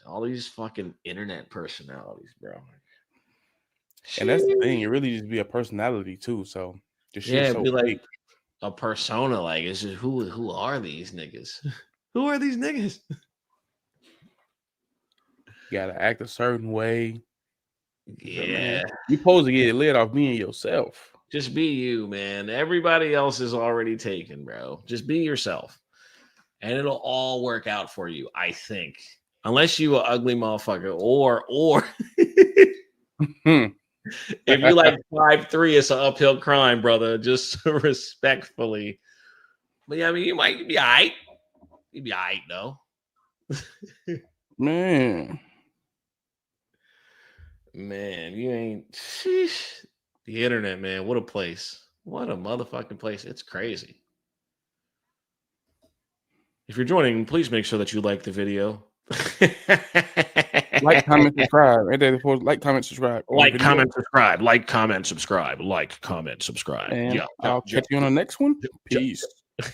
All these fucking internet personalities, bro. And that's the thing. Sheesh. It really just be a personality too. So the shit's Yeah, so be like fake. a persona. Like, it's just who are these niggas? Who are these niggas? You gotta act a certain way. Yeah, Man, you supposed to get lit off being yourself. just be you, man. Everybody else is already taken, bro. Just be yourself, and it'll all work out for you. I think, unless you a ugly motherfucker, or if you like 5'3", it's an uphill climb, brother. Just respectfully. But yeah, I mean, you might be all right. You'd be all right, though. Man, Man, you ain't. Sheesh. The internet, man. What a place. What a motherfucking place. It's crazy. If you're joining, please make sure that you like the video. like, comment, subscribe. Ain't that supposed like, comment, subscribe on the Like, video? comment, subscribe. Like, comment, subscribe. Like, comment, subscribe. And Yeah, yeah, I'll yeah, catch you on the next one. yeah, Peace.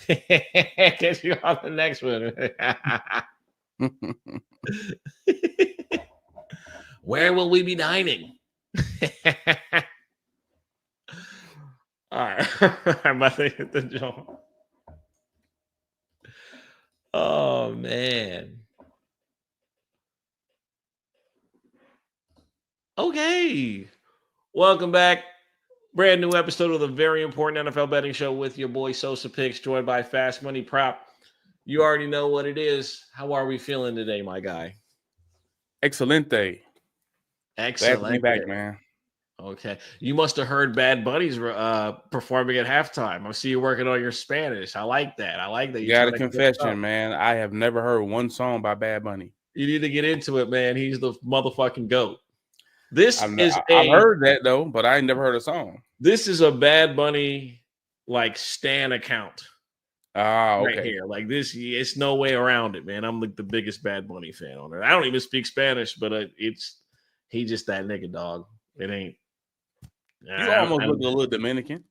yeah. Catch you on the next one. Where will we be dining? All right. I'm about to hit the joint. Oh, man. Okay. Welcome back. Brand new episode of the very important NFL betting show with your boy Sosa Picks, joined by Fast Money Prop. You already know what it is. How are we feeling today, my guy? Excelente. Glad to be Excellent. back, man. Okay. You must have heard Bad Bunny's performing at halftime. I see you working on your Spanish. I like that. I like that. You're Got trying a to catch up. confession, man. I have never heard one song by Bad Bunny. You need to get into it, man. He's the motherfucking GOAT. This I've is heard that though, but I ain't never heard a song. This is a Bad Bunny like Stan account. Ah, okay. Right here. Like this, it's no way around it, man. I'm like the biggest Bad Bunny fan on it. I don't even speak Spanish, but he just that nigga, dog. It ain't. You almost look a little Dominican.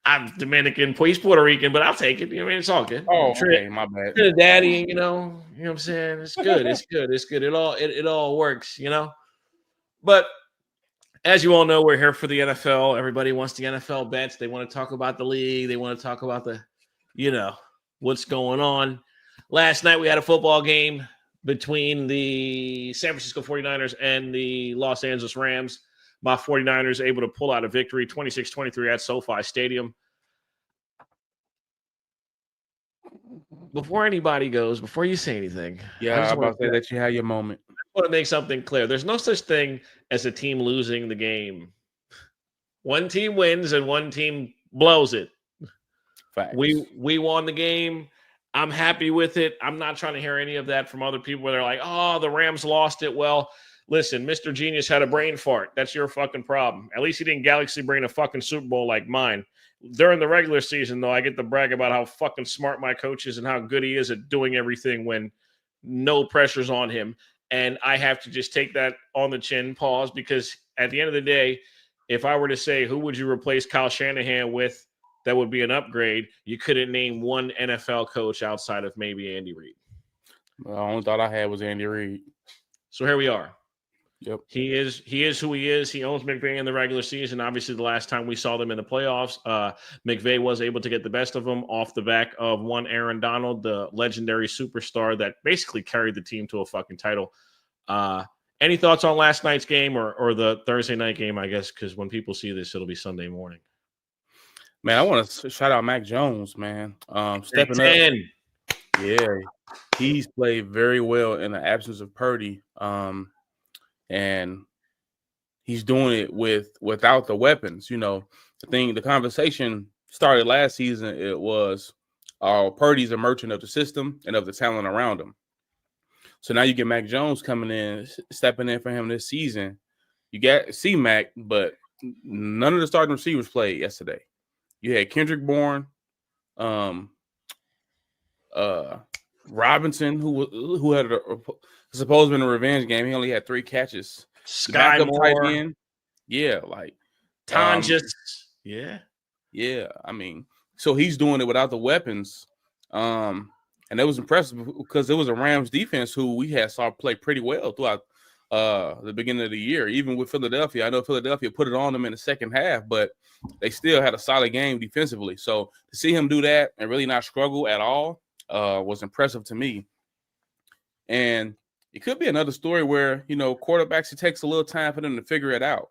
I'm Dominican, he's Puerto Rican, but I'll take it. I mean, it's all good. Oh, okay, my bad. Trinidadian, you know what I'm saying? It's good. It's good. It's good. It all works, you know. But as you all know, we're here for the NFL. Everybody wants the NFL bets. They want to talk about the league. They want to talk about what's going on. Last night we had a football game between the San Francisco 49ers and the Los Angeles Rams. My 49ers able to pull out a victory, 26-23 at SoFi Stadium. Before anybody goes, before you say anything, I was about to say that you had your moment. I want to make something clear. There's no such thing as a team losing the game. One team wins and one team blows it. Facts. We won the game. I'm happy with it. I'm not trying to hear any of that from other people where they're like, oh, the Rams lost it. Well, listen, Mr. Genius had a brain fart. That's your fucking problem. At least he didn't galaxy brain a fucking Super Bowl like mine. During the regular season, though, I get to brag about how fucking smart my coach is and how good he is at doing everything when no pressure's on him. And I have to just take that on the chin, pause, because at the end of the day, if I were to say, who would you replace Kyle Shanahan with, that would be an upgrade, you couldn't name one NFL coach outside of maybe Andy Reid. The only thought I had was Andy Reid. So here we are. Yep. He is who he is. He owns McVay in the regular season. Obviously, the last time we saw them in the playoffs, McVay was able to get the best of them off the back of one Aaron Donald, the legendary superstar that basically carried the team to a fucking title. Any thoughts on last night's game or the Thursday night game, I guess, because when people see this, it'll be Sunday morning. Man, I want to shout out Mac Jones, man. Stepping up. Yeah, he's played very well in the absence of Purdy. And he's doing it without the weapons. You know, the conversation started last season. It was, Purdy's a merchant of the system and of the talent around him. So now you get Mac Jones coming in, stepping in for him this season. You got C-Mac, but none of the starting receivers played yesterday. You had Kendrick Bourne, Robinson, who had supposed been a revenge game. He only had 3 catches. Sky Moore, tight end, yeah, like yeah. I mean, so he's doing it without the weapons. And And it was impressive because it was a Rams defense who we had saw play pretty well throughout the beginning of the year. Even with Philadelphia, I know Philadelphia put it on them in the second half, but they still had a solid game defensively. So to see him do that and really not struggle at all was impressive to me. And it could be another story where, quarterbacks, it takes a little time for them to figure it out.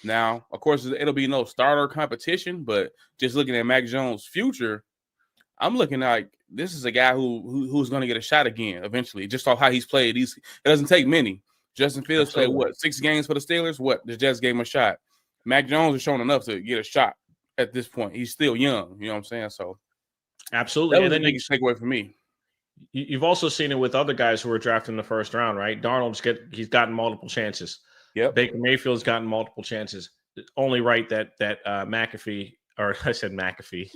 Now, of course, it'll be no starter competition, but just looking at Mac Jones' future, I'm looking like this is a guy who's going to get a shot again eventually, just off how he's played. It doesn't take many. Justin Fields played, 6 games for the Steelers? The Jets gave him a shot. Mac Jones has shown enough to get a shot at this point. He's still young, you know what I'm saying? So, absolutely. That was the biggest takeaway for me. You've also seen it with other guys who were drafted in the first round, right? He's gotten multiple chances. Yep. Baker Mayfield's gotten multiple chances. It's only right that McAfee, or I said McAfee,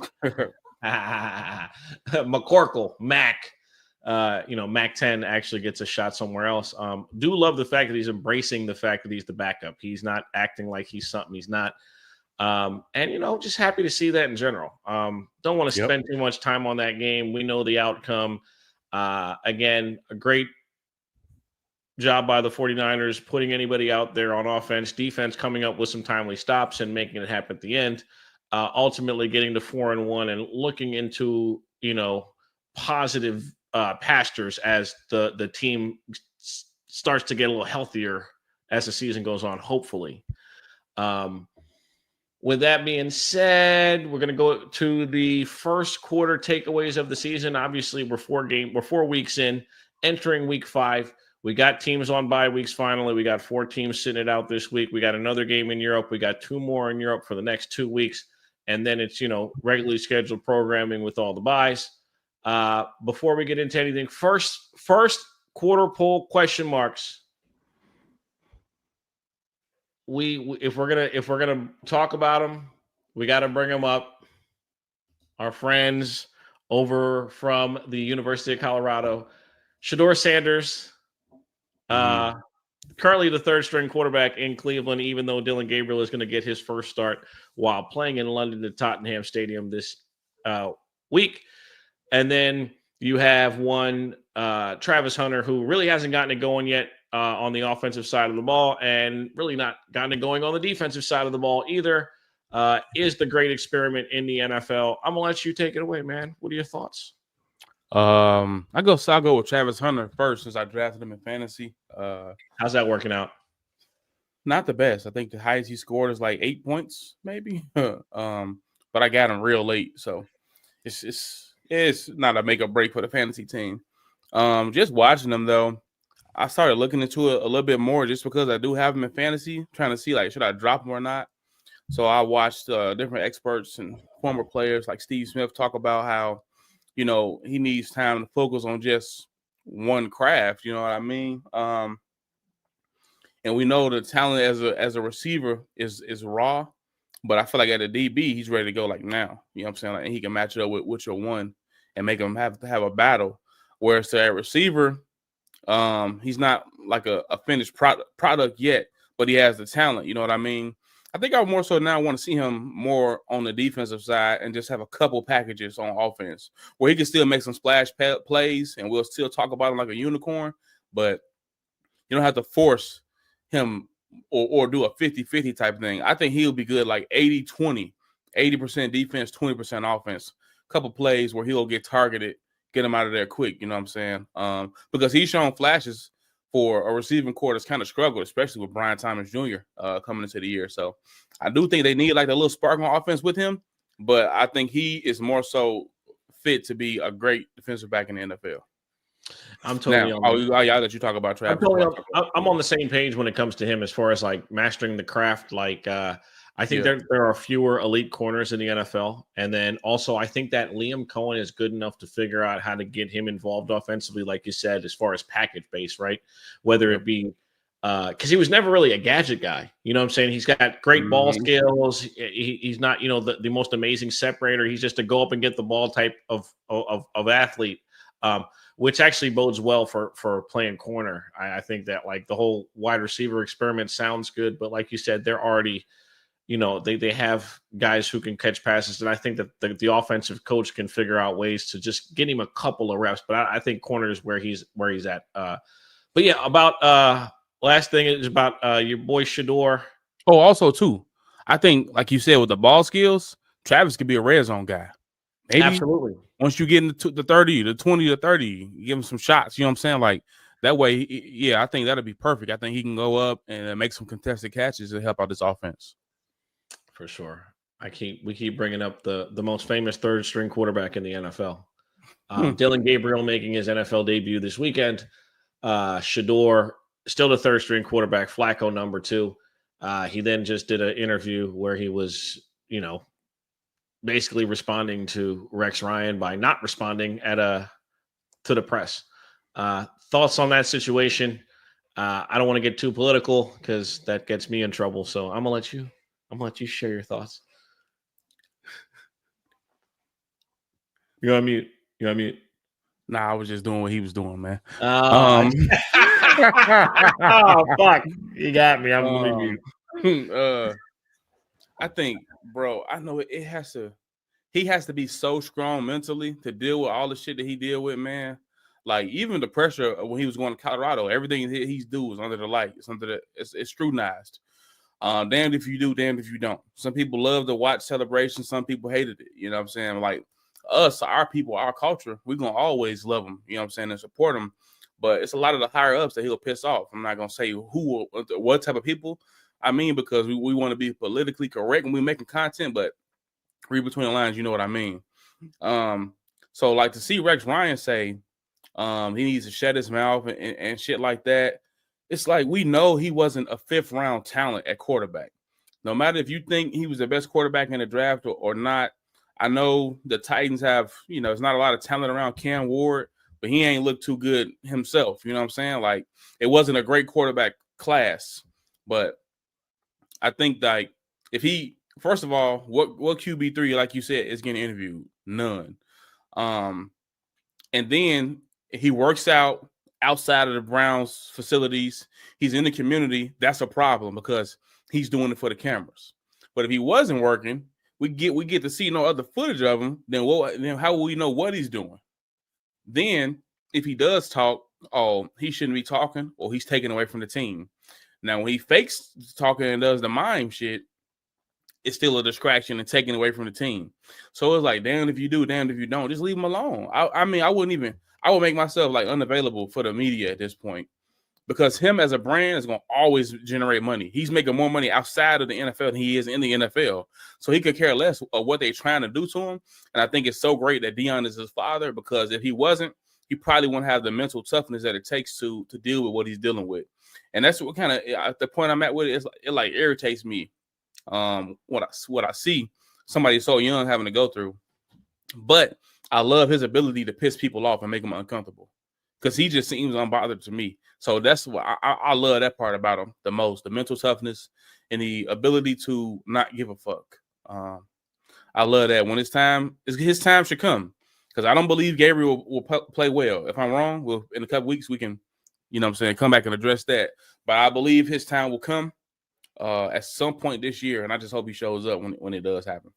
McCorkle, Mac 10 actually gets a shot somewhere else. Do love the fact that he's embracing the fact that he's the backup. He's not acting like he's something he's not. And just happy to see that in general. Don't want to spend too much time on that game. We know the outcome. Again, a great job by the 49ers putting anybody out there on offense, defense coming up with some timely stops and making it happen at the end. Ultimately getting to 4-1 and looking into, positive pastures as the team starts to get a little healthier as the season goes on, hopefully. With that being said, we're going to go to the first quarter takeaways of the season. Obviously, we're 4 weeks in, entering week 5. We got teams on bye weeks finally. We got 4 teams sitting it out this week. We got another game in Europe. We got 2 more in Europe for the next 2 weeks. And then it's, regularly scheduled programming with all the byes. Before we get into anything, first quarter poll question marks. If we're gonna talk about them, we got to bring them up. Our friends over from the University of Colorado, Shedeur Sanders, currently the 3rd string quarterback in Cleveland, even though Dylan Gabriel is going to get his first start while playing in London at Tottenham Stadium this week. And then you have one Travis Hunter, who really hasn't gotten it going yet on the offensive side of the ball, and really not gotten it going on the defensive side of the ball either. Is the great experiment in the NFL. I'm gonna let you take it away, man. What are your thoughts? I'll go with Travis Hunter first since I drafted him in fantasy. How's that working out? Not the best. I think the highest he scored is like 8 points, maybe. But I got him real late, so it's not a make or break for the fantasy team. Just watching them though, I started looking into it a little bit more just because I do have him in fantasy, trying to see should I drop him or not. So I watched different experts and former players like Steve Smith talk about how, he needs time to focus on just one craft. You know what I mean? And we know the talent as a receiver is raw, but I feel like at a DB he's ready to go now. You know what I'm saying? And he can match it up with your one and make him have to have a battle. Whereas to a receiver, he's not like a finished product yet, but he has the talent. You know what I mean? I think I more so now want to see him more on the defensive side and just have a couple packages on offense where he can still make some splash plays and we'll still talk about him like a unicorn, but you don't have to force him or do a 50-50 type thing. I think he'll be good 80-20, 80% defense, 20% offense. A couple plays where he'll get targeted, get him out of there quick, you know what I'm saying? Because he's shown flashes for a receiving core that's kind of struggled, especially with Brian Thomas Jr. Coming into the year. So I do think they need a little spark on offense with him, but I think he is more so fit to be a great defensive back in the NFL. I'm totally on. I'll let you talk about Travis. I'm on the same page when it comes to him as far as mastering the craft. I think there are fewer elite corners in the NFL. And then also I think that Liam Cohen is good enough to figure out how to get him involved offensively, like you said, as far as package base, right? Whether it be because he was never really a gadget guy. You know what I'm saying? He's got great ball skills. He's not, the most amazing separator. He's just a go up and get the ball type of athlete, which actually bodes well for playing corner. I think that the whole wide receiver experiment sounds good, but like you said, they're already they have guys who can catch passes, and I think that the offensive coach can figure out ways to just get him a couple of reps. But I think corner is where he's at. But yeah, about last thing is about your boy Shador. Oh, also too, I think like you said with the ball skills, Travis could be a red zone guy. Maybe Absolutely. Once you get into the 30, the 20 to 30, you give him some shots. You know what I'm saying? Like that way, yeah, I think that'll be perfect. I think he can go up and make some contested catches to help out this offense. For sure. We keep bringing up the most famous third string quarterback in the NFL. Dylan Gabriel making his NFL debut this weekend. Shador still the third string quarterback. Flacco number 2. He then just did an interview where he was, basically responding to Rex Ryan by not responding to the press. Thoughts on that situation? I don't want to get too political because that gets me in trouble. So I'm gonna let you share your thoughts. You're on mute. Nah, I was just doing what he was doing, man. Oh, fuck! You got me. I'm gonna mute. I think, bro, I know he has to be so strong mentally to deal with all the shit that he deal with, man. Like even the pressure when he was going to Colorado, everything he's do was under the light. It's scrutinized. Damned if you do, damned if you don't. Some people love to watch celebrations. Some people hated it. You know what I'm saying? Like us, our people, our culture, we're going to always love them. You know what I'm saying? And support them. But it's a lot of the higher ups that he'll piss off. I'm not going to say what type of people. I mean, because we want to be politically correct when we're making content, but read between the lines, you know what I mean? So like to see Rex Ryan say he needs to shut his mouth and shit like that. It's like we know he wasn't a 5th round talent at quarterback. No matter if you think he was the best quarterback in the draft or not, I know the Titans have, there's not a lot of talent around Cam Ward, but he ain't looked too good himself. You know what I'm saying? Like it wasn't a great quarterback class, but I think like if he, first of all, what QB3, like you said, is getting interviewed? None. And then he works out outside of the Browns facilities. He's in the community. That's a problem because he's doing it for the cameras. But if he wasn't working, we get to see no other footage of him. Then how will we know what he's doing? Then if he does talk, he shouldn't be talking, or he's taken away from the team. Now when he fakes talking and does the mime shit, it's still a distraction and taken away from the team. So it's like, damn if you do, damn if you don't. Just leave him alone. I mean, I would make myself like unavailable for the media at this point because him as a brand is going to always generate money. He's making more money outside of the NFL than he is in the NFL. So he could care less of what they're trying to do to him. And I think it's so great that Deion is his father because if he wasn't, he probably wouldn't have the mental toughness that it takes to deal with what he's dealing with. And that's what kind of the point I'm at with it. It like irritates me. What I see somebody so young having to go through, but I love his ability to piss people off and make them uncomfortable because he just seems unbothered to me. So that's what I love that part about him the most, the mental toughness and the ability to not give a fuck. I love that when his time should come because I don't believe Gabriel will play well. If I'm wrong, in a couple weeks we can, come back and address that. But I believe his time will come at some point this year, and I just hope he shows up when it does happen.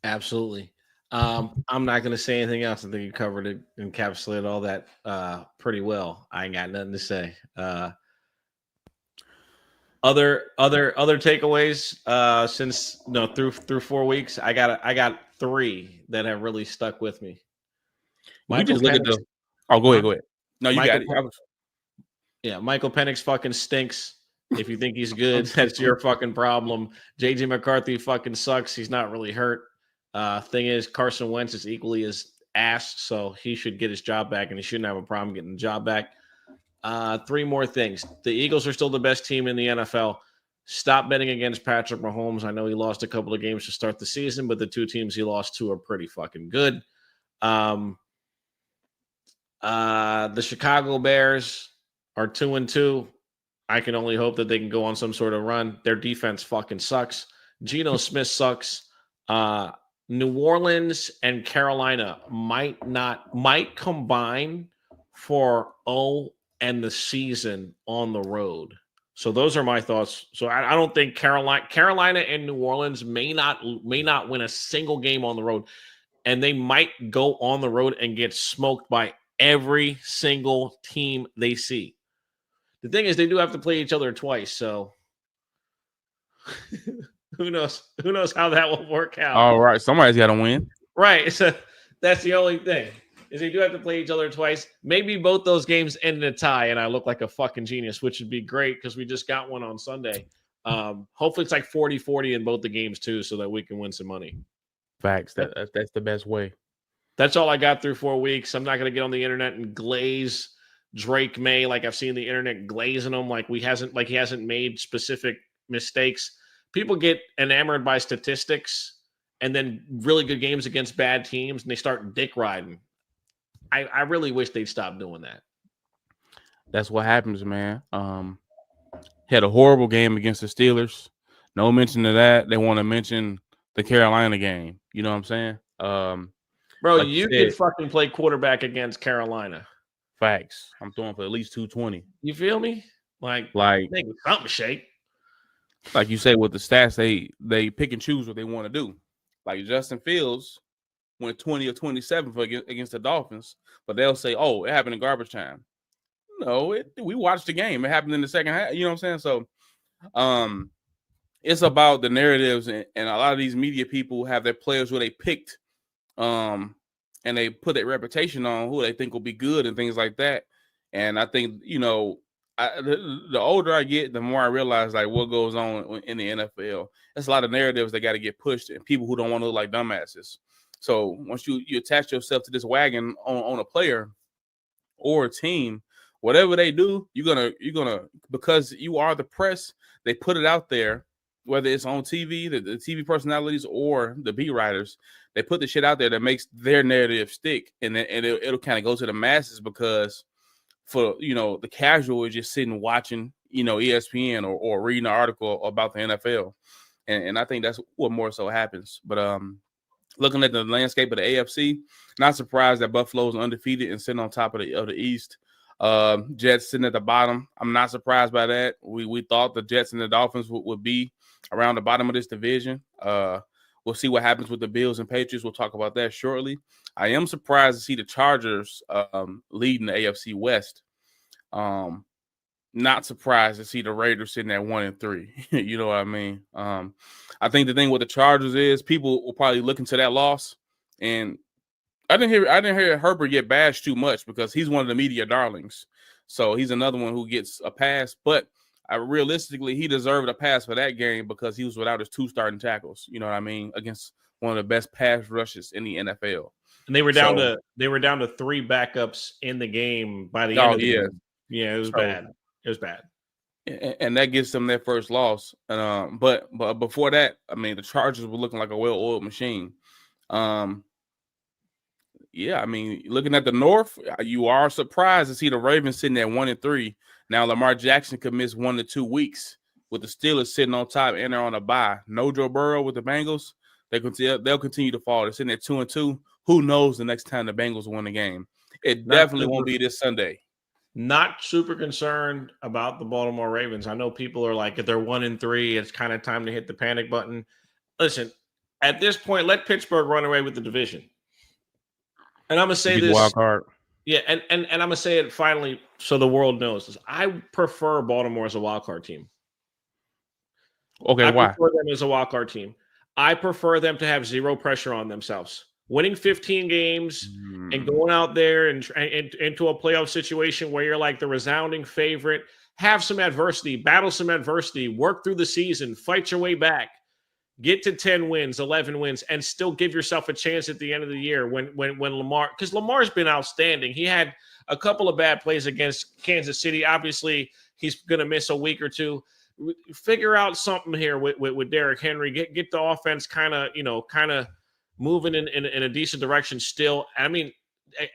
Absolutely. I'm not going to say anything else. I think you covered it, encapsulated all that pretty well. I ain't got nothing to say. Other takeaways since through 4 weeks. I got 3 that have really stuck with me. Go ahead. No, you got it. Yeah, Michael Penix fucking stinks. If you think he's good, that's your fucking problem. JJ McCarthy fucking sucks. He's not really hurt. Thing is, Carson Wentz is equally as ass, so he should get his job back, and he shouldn't have a problem getting the job back. 3 more things. The Eagles are still the best team in the NFL. Stop betting against Patrick Mahomes. I know he lost a couple of games to start the season, but the 2 teams he lost to are pretty fucking good. The Chicago Bears are 2-2. I can only hope that they can go on some sort of run. Their defense fucking sucks. Geno Smith sucks. New Orleans and Carolina might combine for end the season on the road. So those are my thoughts. So I don't think Carolina and New Orleans may not win a single game on the road, and they might go on the road and get smoked by every single team they see. The thing is, they do have to play each other twice, so who knows? Who knows how that will work out? All right, somebody's got to win, right? So that's the only thing. Is they do have to play each other twice. Maybe both those games end in a tie, and I look like a fucking genius, which would be great because we just got one on Sunday. Hopefully it's like 40-40 in both the games too, so that we can win some money. Facts. That's the best way. That's all I got through 4 weeks. I'm not going to get on the internet and glaze Drake May like I've seen the internet glazing him like he hasn't made specific mistakes. People get enamored by statistics and then really good games against bad teams, and they start dick riding. I really wish they'd stop doing that. That's what happens, man. Had a horrible game against the Steelers. No mention of that. They want to mention the Carolina game. You know what I'm saying? Bro, like you could fucking play quarterback against Carolina. Facts. I'm throwing for at least 220. You feel me? Like make something shake. Like you say with the stats, they pick and choose what they want to do. Like Justin Fields went 20 or 27 against the Dolphins, but they'll say, "Oh, it happened in garbage time." No, we watched the game. It happened in the second half. You know what I'm saying? So, it's about the narratives, and a lot of these media people have their players who they picked, and they put their reputation on who they think will be good and things like that. And I think the older I get, the more I realize like what goes on in the NFL. There's a lot of narratives that got to get pushed, and people who don't want to look like dumbasses. So once you attach yourself to this wagon on a player or a team, whatever they do, you're gonna because you are the press. They put it out there, whether it's on TV, the TV personalities or the beat writers. They put the shit out there that makes their narrative stick, and it'll kind of go to the masses because for the casual is just sitting watching ESPN or reading an article about the NFL, and I think that's what more so happens. But looking at the landscape of the AFC, not surprised that Buffalo's undefeated and sitting on top of the East. Jets sitting at the bottom. I'm not surprised by that. We thought the Jets and the Dolphins would be around the bottom of this division. We'll see what happens with the Bills and Patriots. We'll talk about that shortly. I am surprised to see the Chargers leading the AFC West. Not surprised to see the Raiders sitting at 1-3. You know what I mean? I think the thing with the Chargers is people will probably look into that loss, and I didn't hear Herbert get bashed too much because he's one of the media darlings. So he's another one who gets a pass, but realistically, he deserved a pass for that game because he was without his 2 starting tackles. You know what I mean? Against one of the best pass rushes in the NFL. And they were down to 3 backups in the game by the end of the game. Yeah, it was bad. It was bad. And that gives them their first loss. But before that, I mean, the Chargers were looking like a well-oiled machine. Yeah, I mean, looking at the North, you are surprised to see the Ravens sitting at 1-3. Now, Lamar Jackson could miss 1 to 2 weeks with the Steelers sitting on top and they're on a bye. No Joe Burrow with the Bengals. They'll continue to fall. They're sitting at 2-2. Who knows the next time the Bengals win the game? It definitely won't be this Sunday. Not super concerned about the Baltimore Ravens. I know people are like, if they're 1-3, it's kind of time to hit the panic button. Listen, at this point, let Pittsburgh run away with the division. And I'm gonna say this. Wild card. Yeah, and I'm gonna say it finally so the world knows this. I prefer Baltimore as a wild card team. Okay, why? I prefer them as a wild card team. I prefer them to have zero pressure on themselves. Winning 15 games and going out there and into a playoff situation where you're like the resounding favorite, have some adversity, battle some adversity, work through the season, fight your way back, get to 10 wins, 11 wins, and still give yourself a chance at the end of the year when Lamar, because Lamar's been outstanding. He had a couple of bad plays against Kansas City. Obviously, he's going to miss a week or two. Figure out something here with Derrick Henry. Get the offense kind of moving in a decent direction still. I mean,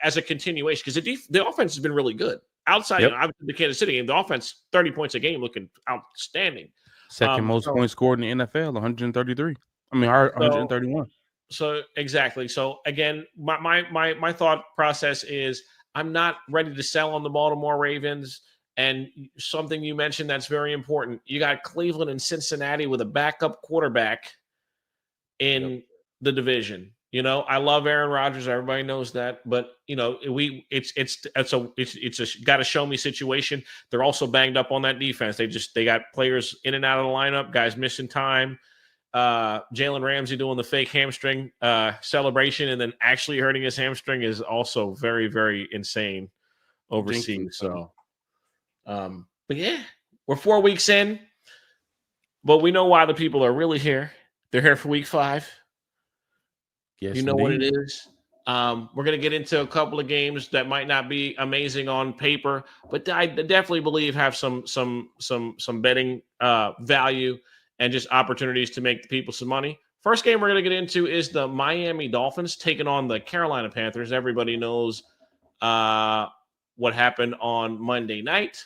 as a continuation, because the offense has been really good. Outside of the Kansas City game, the offense, 30 points a game, looking outstanding. Second most points scored in the NFL, 133. I mean, 131. So exactly. So again, my thought process is I'm not ready to sell on the Baltimore Ravens. And something you mentioned that's very important. You got Cleveland and Cincinnati with a backup quarterback in the division. You know, I love Aaron Rodgers. Everybody knows that, but you know, it's a got to show me situation. They're also banged up on that defense. They got players in and out of the lineup, guys missing time. Jalen Ramsey doing the fake hamstring celebration and then actually hurting his hamstring is also very, very insane overseas. So, but yeah, we're 4 weeks in, but we know why the people are really here. They're here for week 5. Yes, you know indeed. what it is. We're going to get into a couple of games that might not be amazing on paper, but I definitely believe have some betting value and just opportunities to make the people some money. First game we're going to get into is the Miami Dolphins taking on the Carolina Panthers. Everybody knows what happened on Monday night.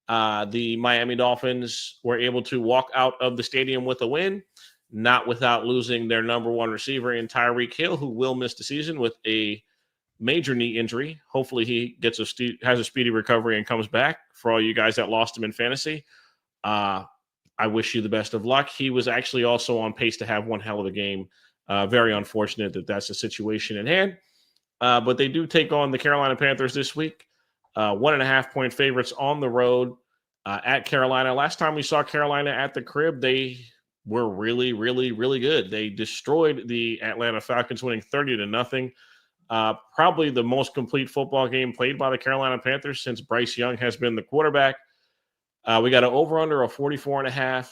The Miami Dolphins were able to walk out of the stadium with a win, not without losing their number one receiver in Tyreek Hill, who will miss the season with a major knee injury. Hopefully he gets has a speedy recovery and comes back. For all you guys that lost him in fantasy, I wish you the best of luck. He was actually also on pace to have one hell of a game. Very unfortunate that that's the situation at hand. But they do take on the Carolina Panthers this week. 1.5 point favorites on the road at Carolina. Last time we saw Carolina at the crib, they were really, really, really good. They destroyed the Atlanta Falcons, winning 30-0. Probably the most complete football game played by the Carolina Panthers since Bryce Young has been the quarterback. We got an over-under of 44.5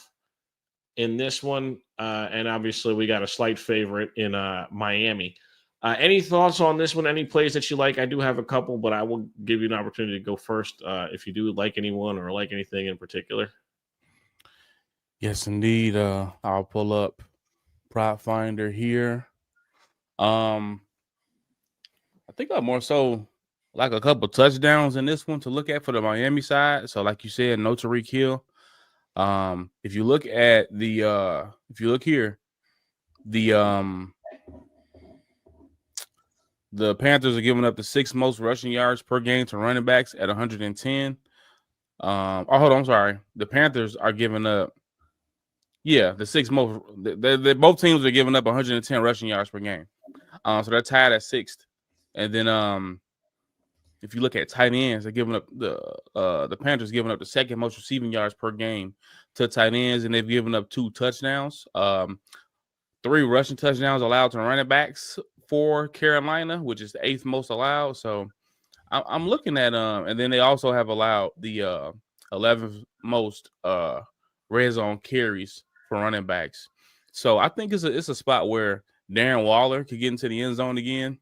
in this one. And obviously we got a slight favorite in Miami. Any thoughts on this one? Any plays that you like? I do have a couple, but I will give you an opportunity to go first if you do like anyone or like anything in particular. Yes, indeed. I'll pull up Prop Finder here. I think I'm more so like a couple touchdowns in this one to look at for the Miami side. So, like you said, no Tyreek Hill. If you look at the here, the Panthers are giving up the 6th most rushing yards per game to running backs at 110. Hold on, I'm sorry. The Panthers are giving up, the 6th most. Both teams are giving up 110 rushing yards per game. So they're tied at 6th. And then if you look at tight ends, they're giving up the Panthers giving up the 2nd most receiving yards per game to tight ends, and they've given up 2 touchdowns. 3 rushing touchdowns allowed to running backs for Carolina, which is the 8th most allowed. So I'm looking at and then they also have allowed the 11th most red zone carries for running backs. So I think it's a spot where Darren Waller could get into the end zone again.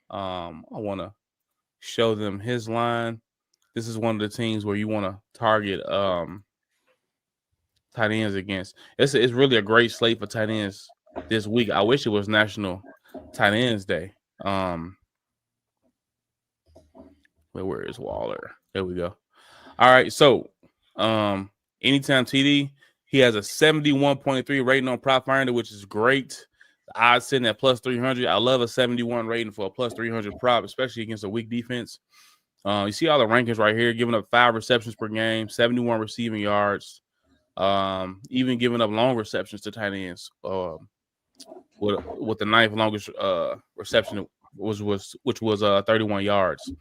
I want to show them his line. This is one of the teams where you want to target tight ends against. It's really a great slate for tight ends this week. I wish it was National Tight Ends Day. Where is Waller? There we go. All right, so anytime TD, he has a 71.3 rating on Prop Finder, which is great. The odds sitting at plus 300. I love a 71 rating for a plus 300 prop, especially against a weak defense. You see all the rankings right here, giving up 5 receptions per game, 71 receiving yards, even giving up long receptions to tight ends. With the 9th longest reception which was 31 yards.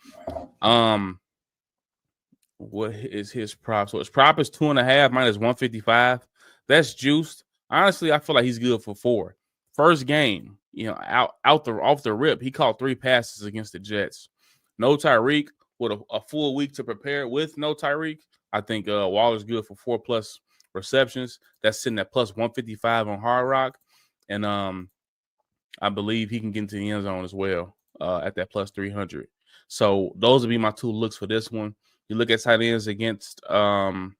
What is his prop? So his prop is 2.5 minus 155. That's juiced. Honestly, I feel like he's good for 4. First game, off the rip, he caught 3 passes against the Jets. No Tyreek, with a full week to prepare with no Tyreek. I think Waller's good for 4+ receptions. That's sitting at plus 155 on Hard Rock. And I believe he can get into the end zone as well at that plus 300. So those would be my 2 looks for this one. You look at tight ends against Carolina.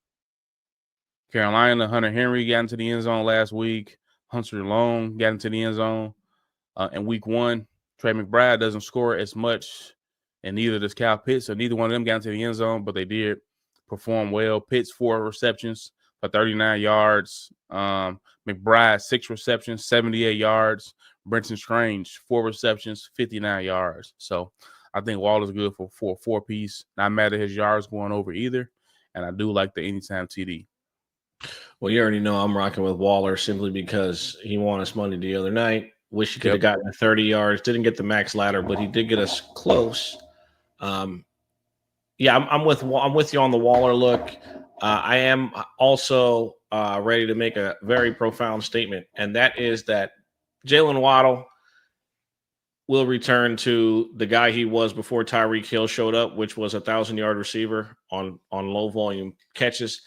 Hunter Henry got into the end zone last week. Hunter Long got into the end zone in week 1. Trey McBride doesn't score as much, and neither does Kyle Pitts. So neither one of them got into the end zone, but they did perform well. Pitts 4 receptions for 39 yards. McBride 6 receptions, 78 yards. Brenton Strange 4 receptions, 59 yards. So I think Waller's good for 4-piece. Not mad at his yards going over either. and I do like the anytime TD. Well, you already know I'm rocking with Waller simply because he won us money the other night. Wish he could have gotten 30 yards. Didn't get the max ladder, but he did get us close. Yeah, I'm with you on the Waller look. I am also ready to make a very profound statement, and that is that Jalen Waddle will return to the guy he was before Tyreek Hill showed up, which was a 1,000-yard receiver on low volume catches.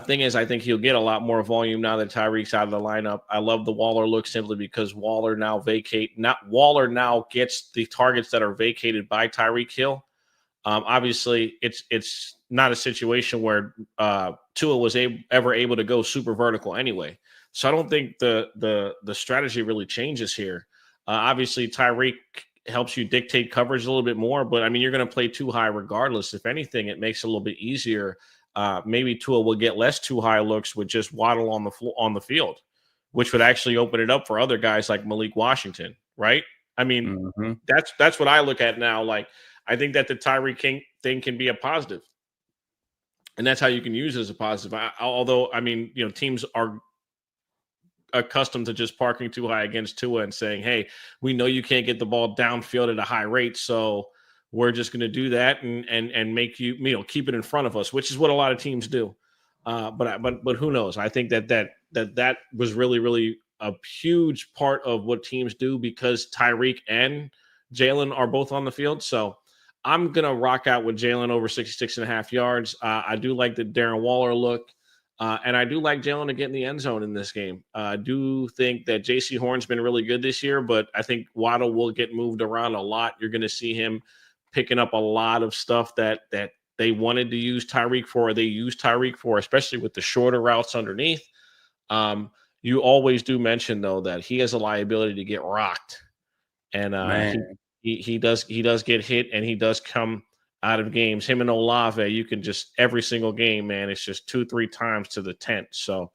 Thing is, I think he'll get a lot more volume now that Tyreek's out of the lineup. I love the Waller look simply because Waller now gets the targets that are vacated by Tyreek Hill. Obviously, it's not a situation where Tua was ever able to go super vertical anyway. So I don't think the strategy really changes here. Obviously, Tyreek helps you dictate coverage a little bit more, but I mean, you're going to play too high regardless. If anything, it makes it a little bit easier. Maybe Tua will get less too high looks with just Waddle on the field, which would actually open it up for other guys like Malik Washington, right? I mean, that's what I look at now. Like, I think that the Tyreek King thing can be a positive, and that's how you can use it as a positive. Although, I mean, teams are accustomed to just parking too high against Tua and saying, hey, we know you can't get the ball downfield at a high rate, so we're just going to do that and make you keep it in front of us, which is what a lot of teams do. But who knows? I think that was really, really a huge part of what teams do because Tyreek and Jalen are both on the field. So I'm going to rock out with Jalen over 66.5 yards. I do like the Darren Waller look. And I do like Jalen to get in the end zone in this game. I do think that J.C. Horn's been really good this year, but I think Waddle will get moved around a lot. You're going to see him picking up a lot of stuff that they wanted to use Tyreek for, or they used Tyreek for, especially with the shorter routes underneath. You always do mention, though, that he has a liability to get rocked. And he does get hit, and he does come out of games. Him and Olave, you can just every single game, man, it's just 2-3 times to the tent. So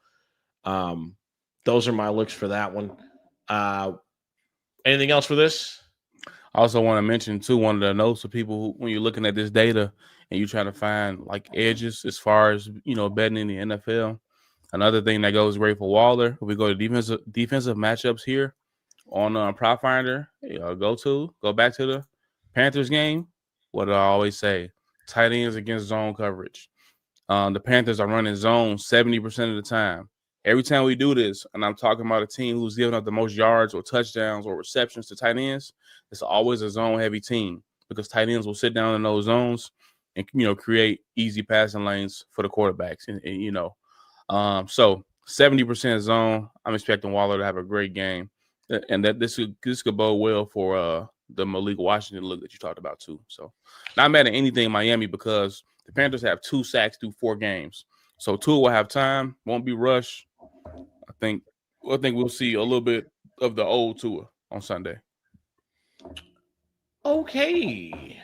those are my looks for that one. Anything else for this? I also want to mention too, one of the notes for people when you're looking at this data and you're trying to find like edges as far as betting in the NFL. Another thing that goes great for Waller, if we go to defensive matchups here on Prop Finder, go back to the Panthers game. What do I always say? Tight ends against zone coverage. The Panthers are running zone 70% of the time. Every time we do this, and I'm talking about a team who's giving up the most yards or touchdowns or receptions to tight ends, it's always a zone-heavy team because tight ends will sit down in those zones and create easy passing lanes for the quarterbacks. So 70% zone. I'm expecting Waller to have a great game, and that this could bode well for the Malik Washington look that you talked about too. So not mad at anything in Miami because the Panthers have 2 sacks through 4 games. So Tua will have time, won't be rushed. I think we'll see a little bit of the old Tua on Sunday. Okay.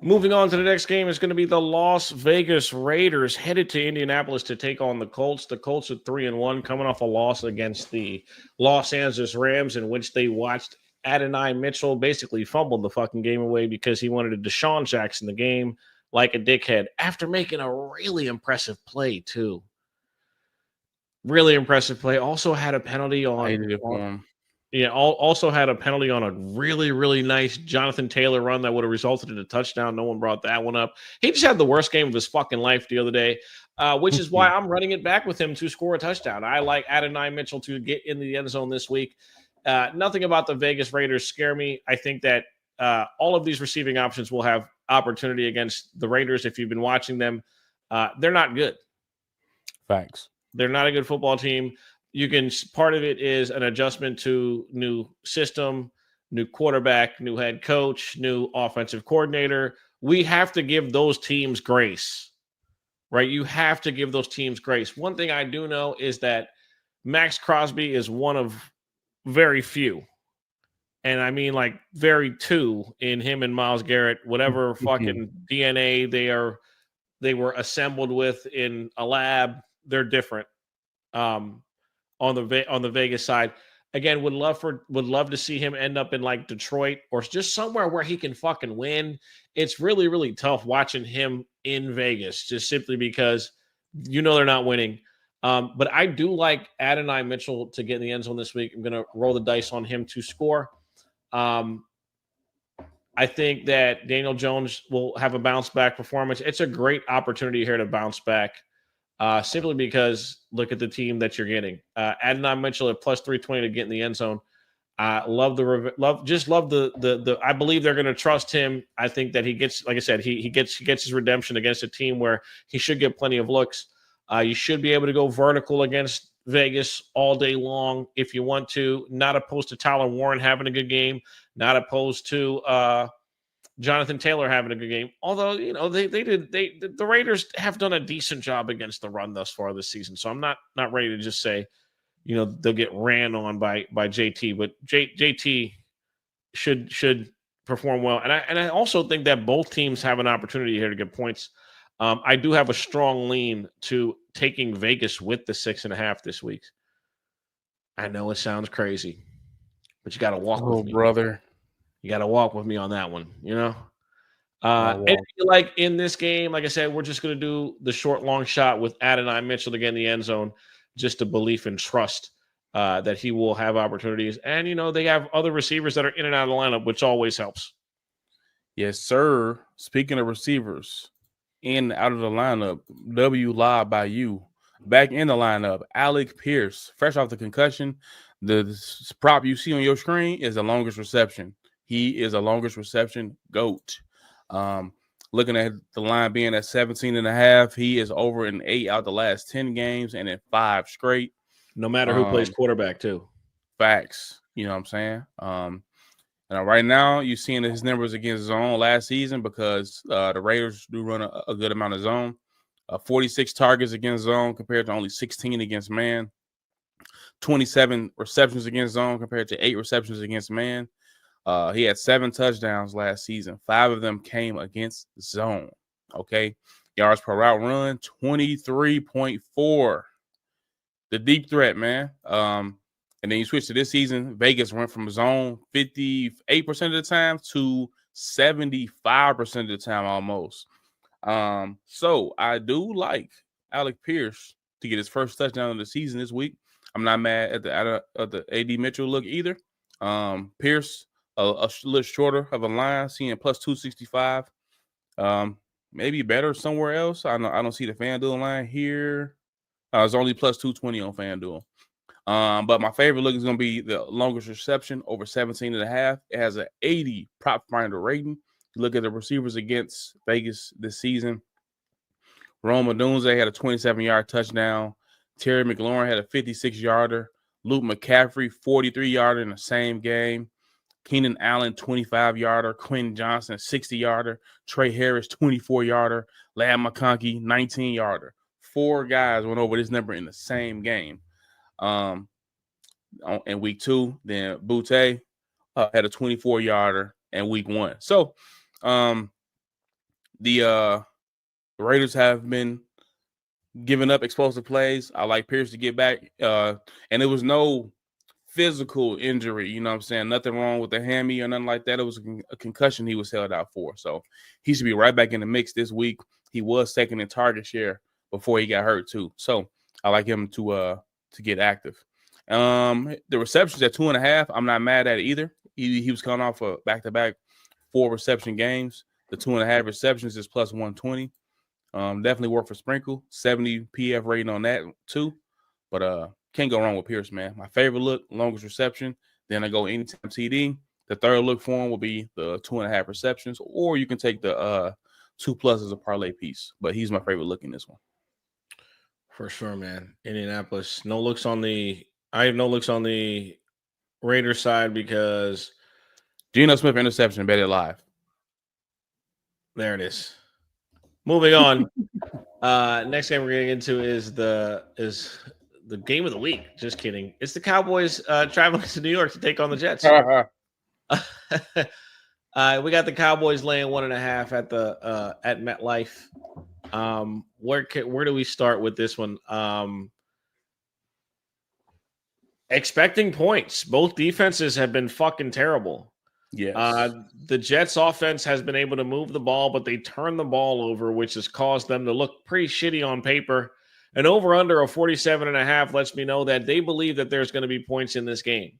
Moving on to the next game is going to be the Las Vegas Raiders headed to Indianapolis to take on the Colts. The Colts are 3-1, coming off a loss against the Los Angeles Rams, in which they watched Adonai Mitchell basically fumbled the fucking game away because he wanted a Deshaun Jackson the game like a dickhead after making a really impressive play too. Really impressive play. Also had a penalty on. Yeah, also had a penalty on a really, really nice Jonathan Taylor run that would have resulted in a touchdown. No one brought that one up. He just had the worst game of his fucking life the other day, which is why I'm running it back with him to score a touchdown. I like Adonai Mitchell to get in the end zone this week. Nothing about the Vegas Raiders scare me. I think that all of these receiving options will have opportunity against the Raiders. If you've been watching them, they're not good. Facts. They're not a good football team. Part of it is an adjustment to new system, new quarterback, new head coach, new offensive coordinator. We have to give those teams grace, right? You have to give those teams grace. One thing I do know is that Max Crosby is one of very few. And I mean like very two in him and Myles Garrett, whatever fucking DNA they were assembled with in a lab, they're different. On the Vegas side, Again, would love to see him end up in like Detroit or just somewhere where he can fucking win. It's really, really tough watching him in Vegas just simply because they're not winning. But I do like Adonai Mitchell to get in the end zone this week. I'm going to roll the dice on him to score. I think that Daniel Jones will have a bounce back performance. It's a great opportunity here to bounce back. Simply because look at the team that you're getting. Adonai Mitchell at plus 320 to get in the end zone. Love the. I believe they're going to trust him. I think that he gets, like I said, he gets his redemption against a team where he should get plenty of looks. You should be able to go vertical against Vegas all day long if you want to. Not opposed to Tyler Warren having a good game. Not opposed to Jonathan Taylor having a good game. Although, the Raiders have done a decent job against the run thus far this season. So I'm not ready to just say, they'll get ran on by JT, but JT should perform well. And I also think that both teams have an opportunity here to get points. I do have a strong lean to taking Vegas with the 6.5 this week. I know it sounds crazy, but you got to walk with me. Brother. You got to walk with me on that one, And like in this game, like I said, we're just going to do the short, long shot with Adonai Mitchell to get in the end zone, just a belief and trust that he will have opportunities. And, they have other receivers that are in and out of the lineup, which always helps. Yes, sir. Speaking of receivers, in and out of the lineup, W live by you. Back in the lineup, Alec Pierce, fresh off the concussion. The prop you see on your screen is the longest reception. He is a longest reception GOAT. Looking at the line being at 17.5, he is over in 8 out the last 10 games and in 5 straight. No matter who plays quarterback, too. Facts. You know what I'm saying? And right now, you're seeing his numbers against zone last season because the Raiders do run a good amount of zone. 46 targets against zone compared to only 16 against man. 27 receptions against zone compared to 8 receptions against man. He had 7 touchdowns last season. 5 of them came against zone. Okay. Yards per route run, 23.4. The deep threat, man. And then you switch to this season, Vegas went from zone 58% of the time to 75% of the time almost. So I do like Alec Pierce to get his first touchdown of the season this week. I'm not mad at the AD Mitchell look either. Pierce, a little shorter of a line, seeing plus 265. Maybe better somewhere else. I don't see the FanDuel line here. It's only plus 220 on FanDuel. But my favorite look is going to be the longest reception over 17.5. It has an 80 prop finder rating. You look at the receivers against Vegas this season. Rome Odunze had a 27-yard touchdown. Terry McLaurin had a 56-yarder. Luke McCaffrey, 43-yarder in the same game. Keenan Allen, 25-yarder. Quentin Johnson, 60-yarder. Trey Harris, 24-yarder. Lad McConkey, 19-yarder. 4 guys went over this number in the same game. In week 2, then Butte had a 24-yarder in week 1. So the Raiders have been giving up explosive plays. I like Pierce to get back. And it was no physical injury, you know what I'm saying? Nothing wrong with the hammy or nothing like that. It was a concussion he was held out for. So he should be right back in the mix this week. He was second in target share before he got hurt too. So I like him to get active. The receptions at 2.5, I'm not mad at it either. He was coming off a back-to-back 4 reception games. The 2.5 receptions is plus 120. Definitely work for sprinkle. 70 PF rating on that too. But can't go wrong with Pierce, man. My favorite look, longest reception. Then I go anytime TD. The third look for him will be the 2.5 receptions, or you can take the 2+ as a parlay piece. But he's my favorite look in this one. For sure, man. Indianapolis. I have no looks on the Raiders side because Geno Smith interception, bet it live. There it is. Moving on. Next game we're getting into is the game of the week. Just kidding. It's the Cowboys traveling to New York to take on the Jets. We got the Cowboys laying 1.5 at MetLife. Where do we start with this one? expecting points. Both defenses have been fucking terrible. Yes. The Jets offense has been able to move the ball, but they turn the ball over, which has caused them to look pretty shitty on paper. And over under a 47.5 lets me know that they believe that there's going to be points in this game.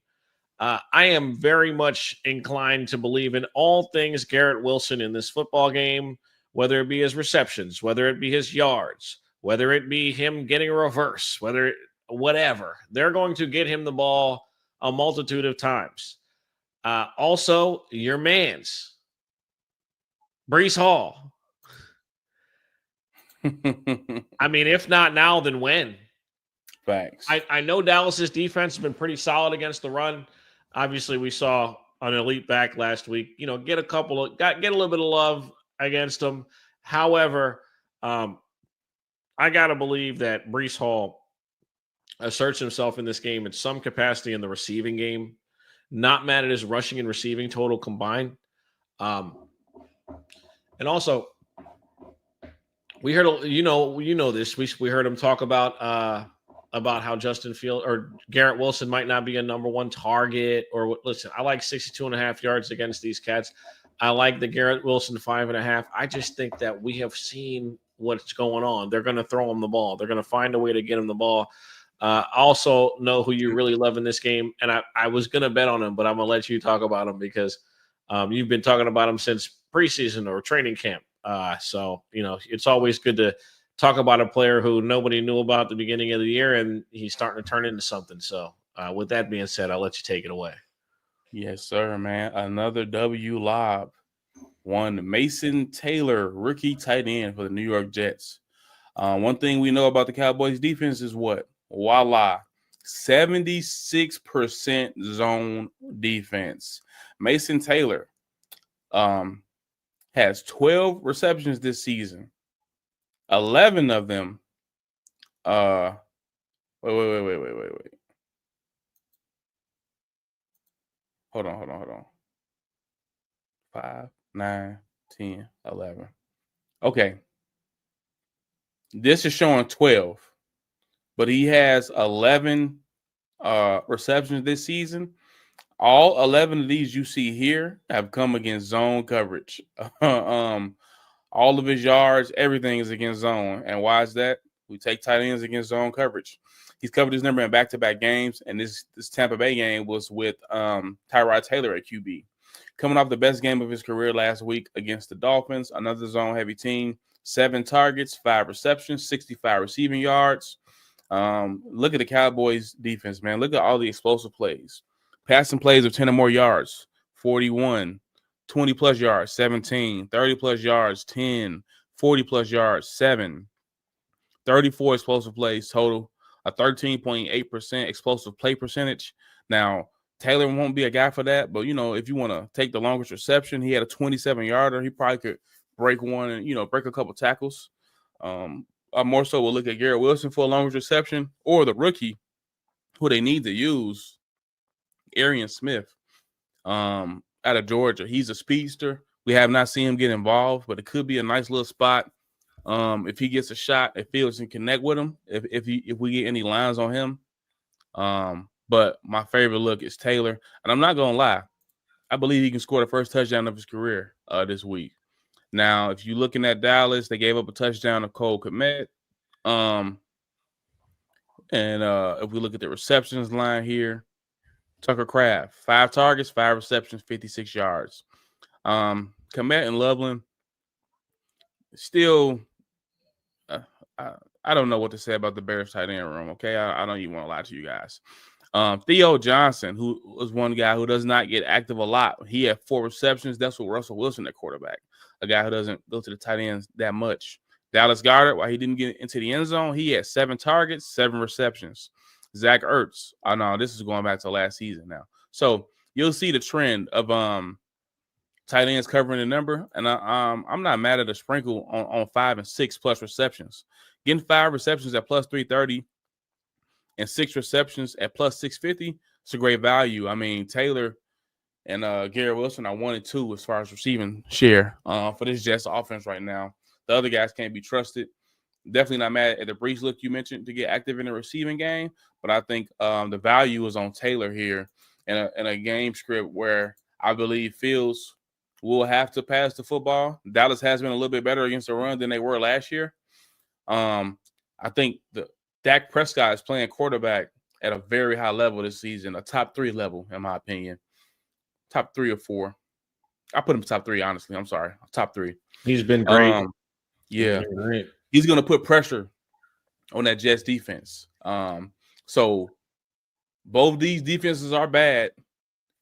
I am very much inclined to believe in all things Garrett Wilson in this football game, whether it be his receptions, whether it be his yards, whether it be him getting a reverse, whatever. They're going to get him the ball a multitude of times. Also, your man's Breece Hall. I mean, if not now, then when? Facts. I know Dallas's defense has been pretty solid against the run. Obviously, we saw an elite back last week. Get a little bit of love against them. However, I gotta believe that Breece Hall asserts himself in this game in some capacity in the receiving game. Not mad at his rushing and receiving total combined. And also, we heard this. We heard him talk about how Justin Field or Garrett Wilson might not be a number one target. Or listen, I like 62.5 yards against these cats. I like the Garrett Wilson 5.5. I just think that we have seen what's going on. They're going to throw him the ball. They're going to find a way to get him the ball. Also know who you really love in this game, and I was going to bet on him, but I'm going to let you talk about him because you've been talking about him since preseason or training camp. So it's always good to talk about a player who nobody knew about at the beginning of the year, and he's starting to turn into something. So with that being said, I'll let you take it away. Yes, sir, man. Another W lob. One Mason Taylor, rookie tight end for the New York Jets. One thing we know about the Cowboys defense is what? Voila. 76% zone defense. Mason Taylor has 12 receptions this season. 11 of them. Wait. Hold on. 5, 9, 10, 11. Okay. This is showing 12, but he has 11 receptions this season. All 11 of these you see here have come against zone coverage. All of his yards, everything is against zone. And why is that? We take tight ends against zone coverage. He's covered his number in back-to-back games, and this Tampa Bay game was with Tyrod Taylor at QB. Coming off the best game of his career last week against the Dolphins, another zone-heavy team, 7 targets, 5 receptions, 65 receiving yards. Look at the Cowboys defense, man. Look at all the explosive plays. Passing plays of 10 or more yards, 41, 20-plus yards, 17, 30-plus yards, 10, 40-plus yards, 7, 34 explosive plays total, a 13.8% explosive play percentage. Now, Taylor won't be a guy for that, but, if you want to take the longest reception, he had a 27-yarder. He probably could break one and, break a couple tackles. I more so will look at Garrett Wilson for a longest reception or the rookie who they need to use, Arian Smith, out of Georgia. He's a speedster. We have not seen him get involved, but it could be a nice little spot. If he gets a shot, if Fields can connect with him, if we get any lines on him. But my favorite look is Taylor. And I'm not going to lie. I believe he can score the first touchdown of his career this week. Now, if you're looking at Dallas, they gave up a touchdown to Cole Kmet. And if we look at the receptions line here, Tucker Kraft, 5 targets, 5 receptions, 56 yards. Kmet and Loveland, still, I don't know what to say about the Bears tight end room, okay? I don't even want to lie to you guys. Theo Johnson, who was one guy who does not get active a lot. He had 4 receptions. That's what Russell Wilson at quarterback, a guy who doesn't go to the tight ends that much. Dallas Goedert, while he didn't get into the end zone, he had 7 targets, 7 receptions. Zach Ertz, no, this is going back to last season now. So you'll see the trend of tight ends covering the number, and I'm not mad at a sprinkle on 5 and 6 plus receptions. Getting 5 receptions at plus 330 and 6 receptions at plus 650, it's a great value. I mean, Taylor and Garrett Wilson are 1 and 2 as far as receiving share for this Jets offense right now. The other guys can't be trusted. Definitely not mad at the Brees look you mentioned to get active in the receiving game, but I think the value is on Taylor here in a game script where I believe Fields will have to pass the football. Dallas has been a little bit better against the run than they were last year. I think the Dak Prescott is playing quarterback at a very high level this season, a top 3 level, in my opinion. Top 3 or 4. I put him top 3, honestly. I'm sorry. Top 3. He's been great. Yeah. He's been great. He's going to put pressure on that Jets defense. So both these defenses are bad.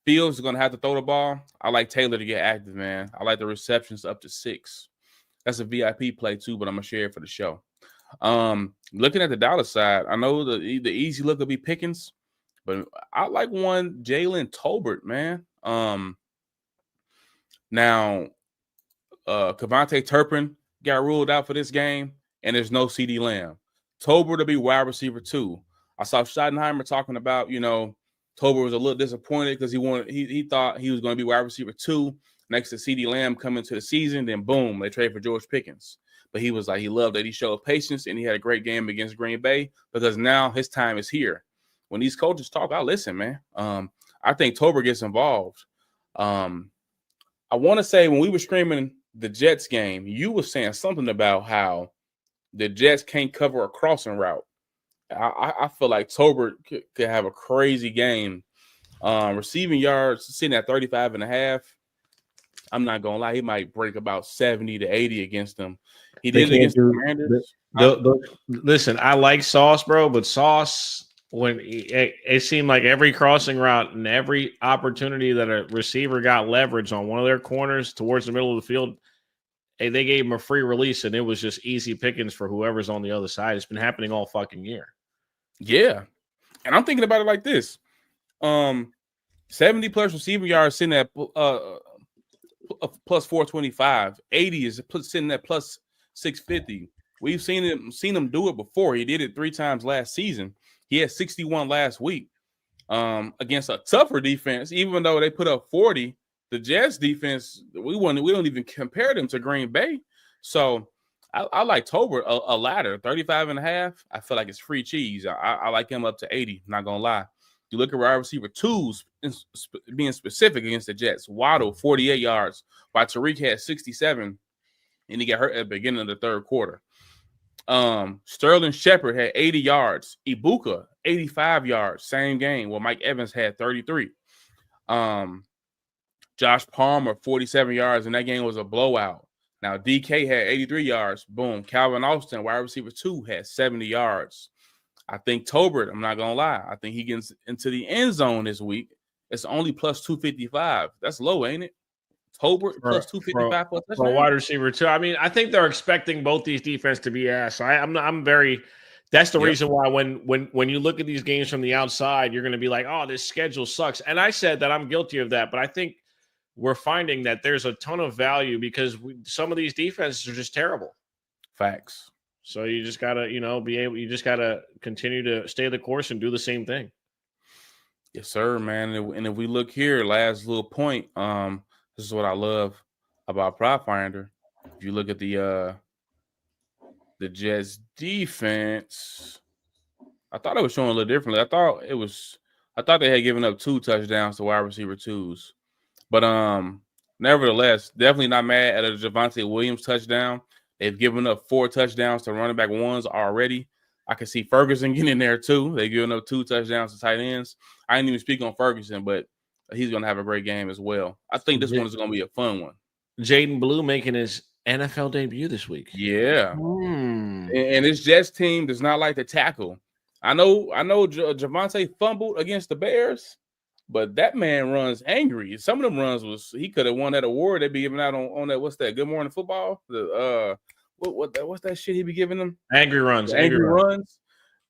Fields is going to have to throw the ball. I like Taylor to get active, man. I like the receptions up to 6. That's a VIP play too, but I'm going to share it for the show. Looking at the Dallas side, I know the easy look will be Pickens, but I like one Jalen Tolbert, man. Now, Kevontae Turpin got ruled out for this game, and there's no CeeDee Lamb. Tolbert to be wide receiver 2. I saw Schottenheimer talking about, Tolbert was a little disappointed because he thought he was going to be wide receiver 2 next to CeeDee Lamb coming to the season. Then boom, they trade for George Pickens. But he was like, he loved that he showed patience and he had a great game against Green Bay because now his time is here. When these coaches talk, I listen, man. I think Tolbert gets involved. I want to say when we were screaming the Jets game, you were saying something about how the Jets can't cover a crossing route. I feel like Tolbert could have a crazy game. Receiving yards sitting at 35.5. I'm not going to lie. He might break about 70 to 80 against them. He did it against the Commanders. Listen, I like Sauce, bro, but Sauce, when it seemed like every crossing route and every opportunity that a receiver got leverage on one of their corners towards the middle of the field, they gave him a free release, and it was just easy pickings for whoever's on the other side. It's been happening all fucking year. Yeah. And I'm thinking about it like this. 70 plus receiving yards sitting at plus 425. 80 is sitting at plus 650. We've seen him do it before. He did it 3 times last season. He had 61 last week against a tougher defense. Even though they put up 40, the Jets defense, we don't even compare them to Green Bay. So I like Tolbert a ladder, 35.5. I feel like it's free cheese. I like him up to 80. Not gonna lie. You look at wide receiver 2s being specific against the Jets. Waddle 48 yards, while Tariq had 67, and he got hurt at the beginning of the third quarter. Sterling Shepard had 80 yards. Ibuka 85 yards, same game. Well, Mike Evans had 33. Josh Palmer 47 yards, and that game was a blowout. Now, DK had 83 yards. Boom. Calvin Austin, wide receiver 2, had 70 yards. I think Tolbert, I'm not going to lie, I think he gets into the end zone this week. It's only plus 255. That's low, ain't it? Tolbert plus 255 plus for a wide receiver 2. I mean, I think they're expecting both these defense to be ass. So I'm very – that's the reason why when you look at these games from the outside, you're going to be like, oh, this schedule sucks. And I said that I'm guilty of that, but I think we're finding that there's a ton of value because some of these defenses are just terrible. Facts. So you just gotta, you just gotta continue to stay the course and do the same thing. Yes, sir, man. And if we look here, last little point, this is what I love about Prop Finder. If you look at the Jets defense, I thought it was showing a little differently. I thought they had given up 2 touchdowns to wide receiver 2s. But nevertheless, definitely not mad at a Javonte Williams touchdown. They've given up 4 touchdowns to running back 1s already. I can see Ferguson getting in there too. They've given up 2 touchdowns to tight ends. I didn't even speak on Ferguson, but he's going to have a great game as well. I think this one is going to be a fun one. Jaden Blue making his NFL debut this week. Yeah. And this Jets team does not like to tackle. I know Javonte fumbled against the Bears, but that man runs angry. Some of them runs he could have won that award they'd be giving out on that. What's that? Good Morning Football. What's that shit he be giving them? Angry runs. Angry runs.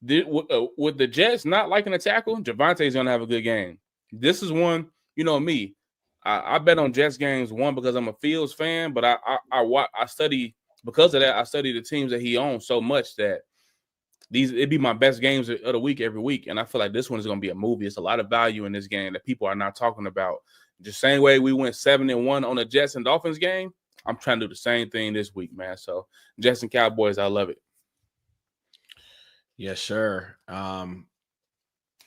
With the Jets not liking to tackle, Javonte's gonna have a good game. This is one. You know me. I bet on Jets games, one because I'm a Fields fan, but I study because of that. I study the teams that he owns so much that it'd be my best games of the week every week. And I feel like this one is going to be a movie. It's a lot of value in this game that people are not talking about. The same way we went 7-1 on the Jets and Dolphins game, I'm trying to do the same thing this week, man. So Jets and Cowboys, I love it. Yes, sir.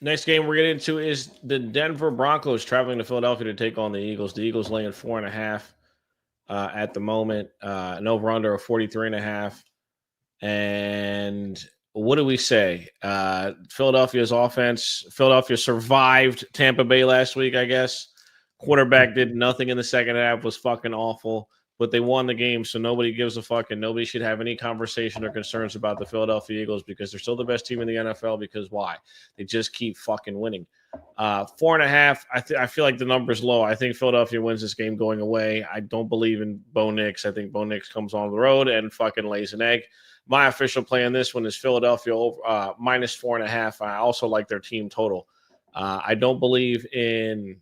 Next game we're getting into is the Denver Broncos traveling to Philadelphia to take on the Eagles. The Eagles laying 4.5 at the moment, an over-under of 43.5. And what do we say? Philadelphia survived Tampa Bay last week, I guess. Quarterback did nothing in the second half, was fucking awful, but they won the game, so nobody gives a fuck, and nobody should have any conversation or concerns about the Philadelphia Eagles because they're still the best team in the NFL. Because why? They just keep fucking winning. 4.5. I feel like the number's low. I think Philadelphia wins this game going away. I don't believe in Bo Nix. I think Bo Nix comes on the road and fucking lays an egg. My official play on this one is Philadelphia over, minus 4.5. I also like their team total. I don't believe in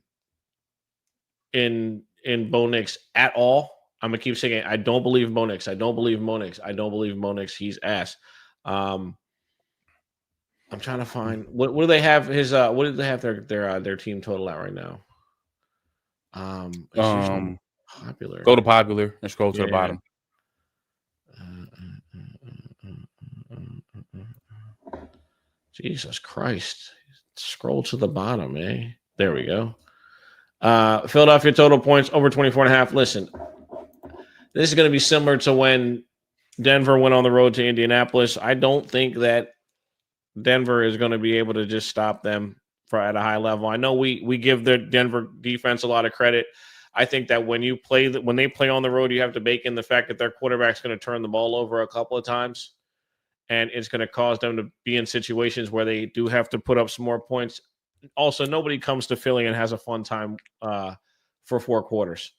Bo Nix at all. I'm gonna keep saying it. I don't believe Bo Nix. I don't believe Bo Nix. I don't believe Bo Nix. He's ass. I'm trying to find what do they have his what did they have their team total at right now? It's popular. Go to popular and scroll to the bottom. Jesus Christ. Scroll to the bottom, eh? There we go. Philadelphia total points over 24.5. Listen, this is going to be similar to when Denver went on the road to Indianapolis. I don't think that Denver is going to be able to just stop them at a high level. I know we give the Denver defense a lot of credit. I think that when they play on the road, you have to bake in the fact that their quarterback's going to turn the ball over a couple of times, and it's going to cause them to be in situations where they do have to put up some more points. Also, nobody comes to Philly and has a fun time for 4 quarters.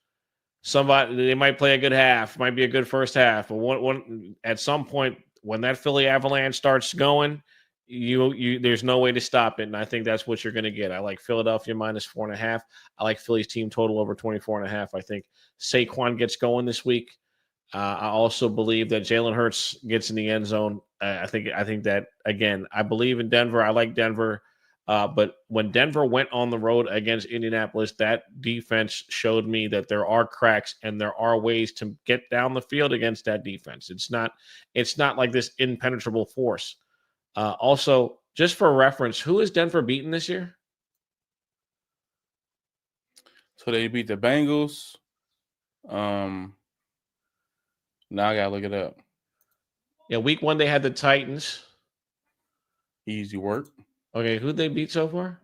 They might play a good half, might be a good first half, but at some point when that Philly Avalanche starts going, there's no way to stop it, and I think that's what you're going to get. I like Philadelphia minus 4.5. I like Philly's team total over 24.5. I think Saquon gets going this week. I also believe that Jalen Hurts gets in the end zone. I think that, again, I believe in Denver. I like Denver. But when Denver went on the road against Indianapolis, that defense showed me that there are cracks and there are ways to get down the field against that defense. It's not like this impenetrable force. Also, just for reference, who has Denver beaten this year? So they beat the Bengals. Now I gotta look it up. Yeah, week 1 they had the Titans. Easy work. Okay, who'd they beat so far?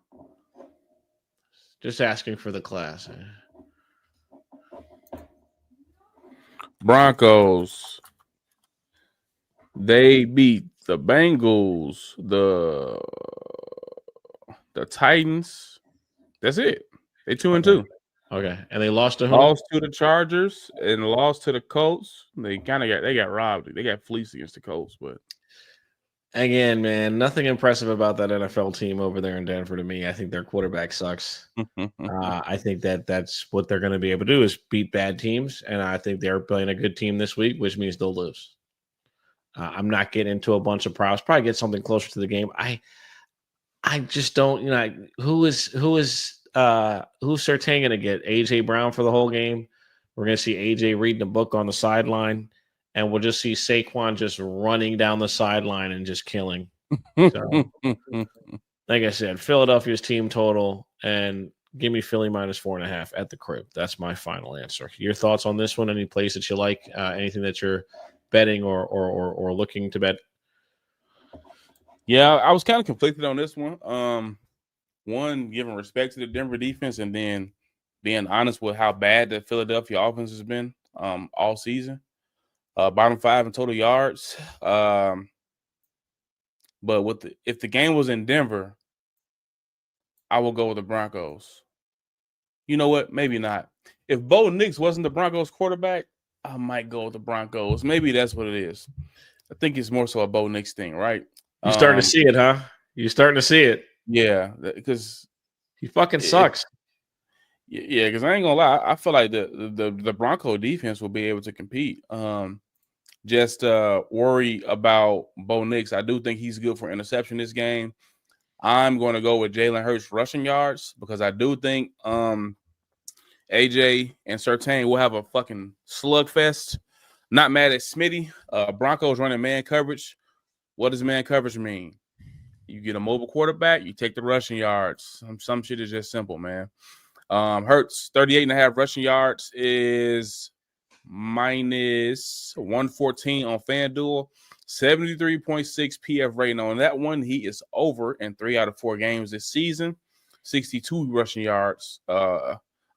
Just asking for the class. Broncos. They beat the Bengals, the Titans. That's it. They 2-2. Okay, and they lost to who? Lost to the Chargers and lost to the Colts. They got robbed. They got fleeced against the Colts, but again, man, nothing impressive about that NFL team over there in Denver to me. I think their quarterback sucks. I think that's what they're going to be able to do is beat bad teams, and I think they're playing a good team this week, which means they'll lose. I'm not getting into a bunch of props. Probably get something closer to the game. I just don't. Who's Surtain going to get? AJ Brown for the whole game. We're going to see AJ reading a book on the sideline. And we'll just see Saquon just running down the sideline and just killing. So, like I said, Philadelphia's team total, and give me Philly minus 4.5 at the crib. That's my final answer. Your thoughts on this one? Any place that you like? Anything that you're betting or looking to bet? Yeah, I was kind of conflicted on this one. One, giving respect to the Denver defense, and then being honest with how bad the Philadelphia offense has been all season. Bottom 5 in total yards. But if the game was in Denver, I will go with the Broncos. You know what? Maybe not. If Bo Nix wasn't the Broncos quarterback, I might go with the Broncos. Maybe that's what it is. I think it's more so a Bo Nix thing, right? You're starting to see it, huh? You're starting to see it. Yeah, because he fucking sucks. Yeah, because I ain't gonna lie, I feel like the Bronco defense will be able to compete. Just worry about Bo Nix. I do think he's good for interception this game. I'm going to go with Jalen Hurts rushing yards because I do think AJ and Surtain will have a fucking slugfest. Not mad at Smitty. Broncos running man coverage. What does man coverage mean? You get a mobile quarterback, you take the rushing yards. Some shit is just simple, man. Hurts 38.5 rushing yards is minus 114 on FanDuel. 73.6 PF rating on that one. He is over in 3 out of 4 games this season. 62 rushing yards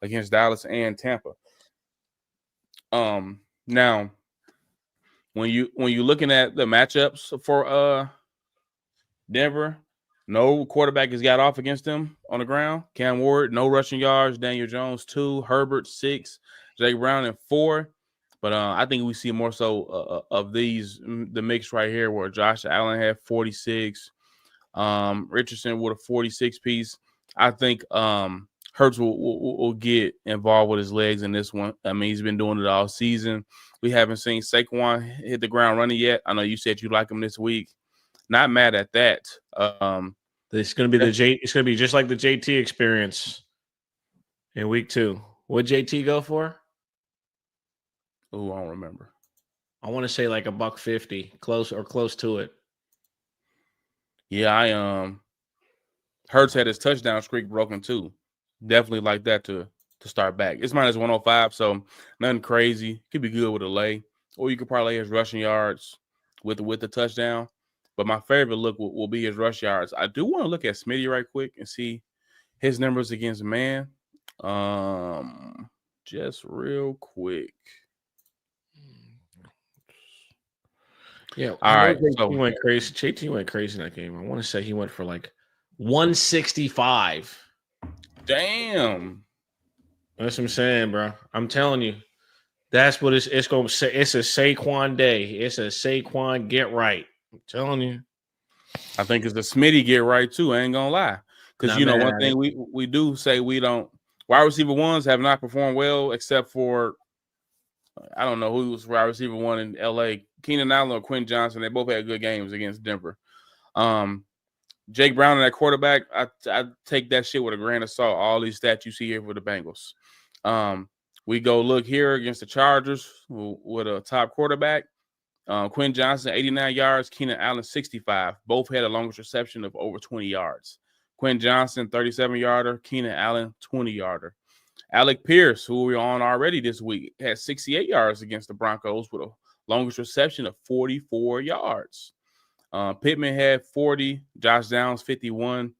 against Dallas and Tampa. Now when you're looking at the matchups for Denver, no quarterback has got off against them on the ground. Cam Ward, no rushing yards. Daniel Jones, 2. Herbert, 6. Jake Brown, and 4. But I think we see more so of these, the mix right here, where Josh Allen had 46. Richardson with a 46 piece. I think Hurts will get involved with his legs in this one. I mean, he's been doing it all season. We haven't seen Saquon hit the ground running yet. I know you said you like him this week. Not mad at that. It's going to be It's going to be just like the JT experience in week 2. What JT go for? Oh, I don't remember. I want to say like $150, close to it. Yeah, Hurts had his touchdown streak broken too. Definitely like that to start back. It's minus 105, so nothing crazy. Could be good with a lay, or you could parlay his rushing yards with the touchdown. But my favorite look will be his rush yards. I do want to look at Smitty right quick and see his numbers against man. Just real quick. Yeah. All right. JT went crazy. JT went crazy in that game. I want to say he went for like 165. Damn. That's what I'm saying, bro. I'm telling you. That's what it's going to say. It's a Saquon day. It's a Saquon get right. I'm telling you. I think it's the Smitty get right too. I ain't gonna lie, because one thing we do say we don't. Wide receiver ones have not performed well, except for I don't know who was wide receiver 1 in LA. Keenan Allen or Quinn Johnson. They both had good games against Denver. Jake Brown and that quarterback. I take that shit with a grain of salt. All these stats you see here for the Bengals. We go look here against the Chargers with a top quarterback. Quinn Johnson, 89 yards. Keenan Allen, 65. Both had a longest reception of over 20 yards. Quinn Johnson, 37-yarder. Keenan Allen, 20-yarder. Alec Pierce, who we're on already this week, had 68 yards against the Broncos with a longest reception of 44 yards. Pittman had 40. Josh Downs, 51.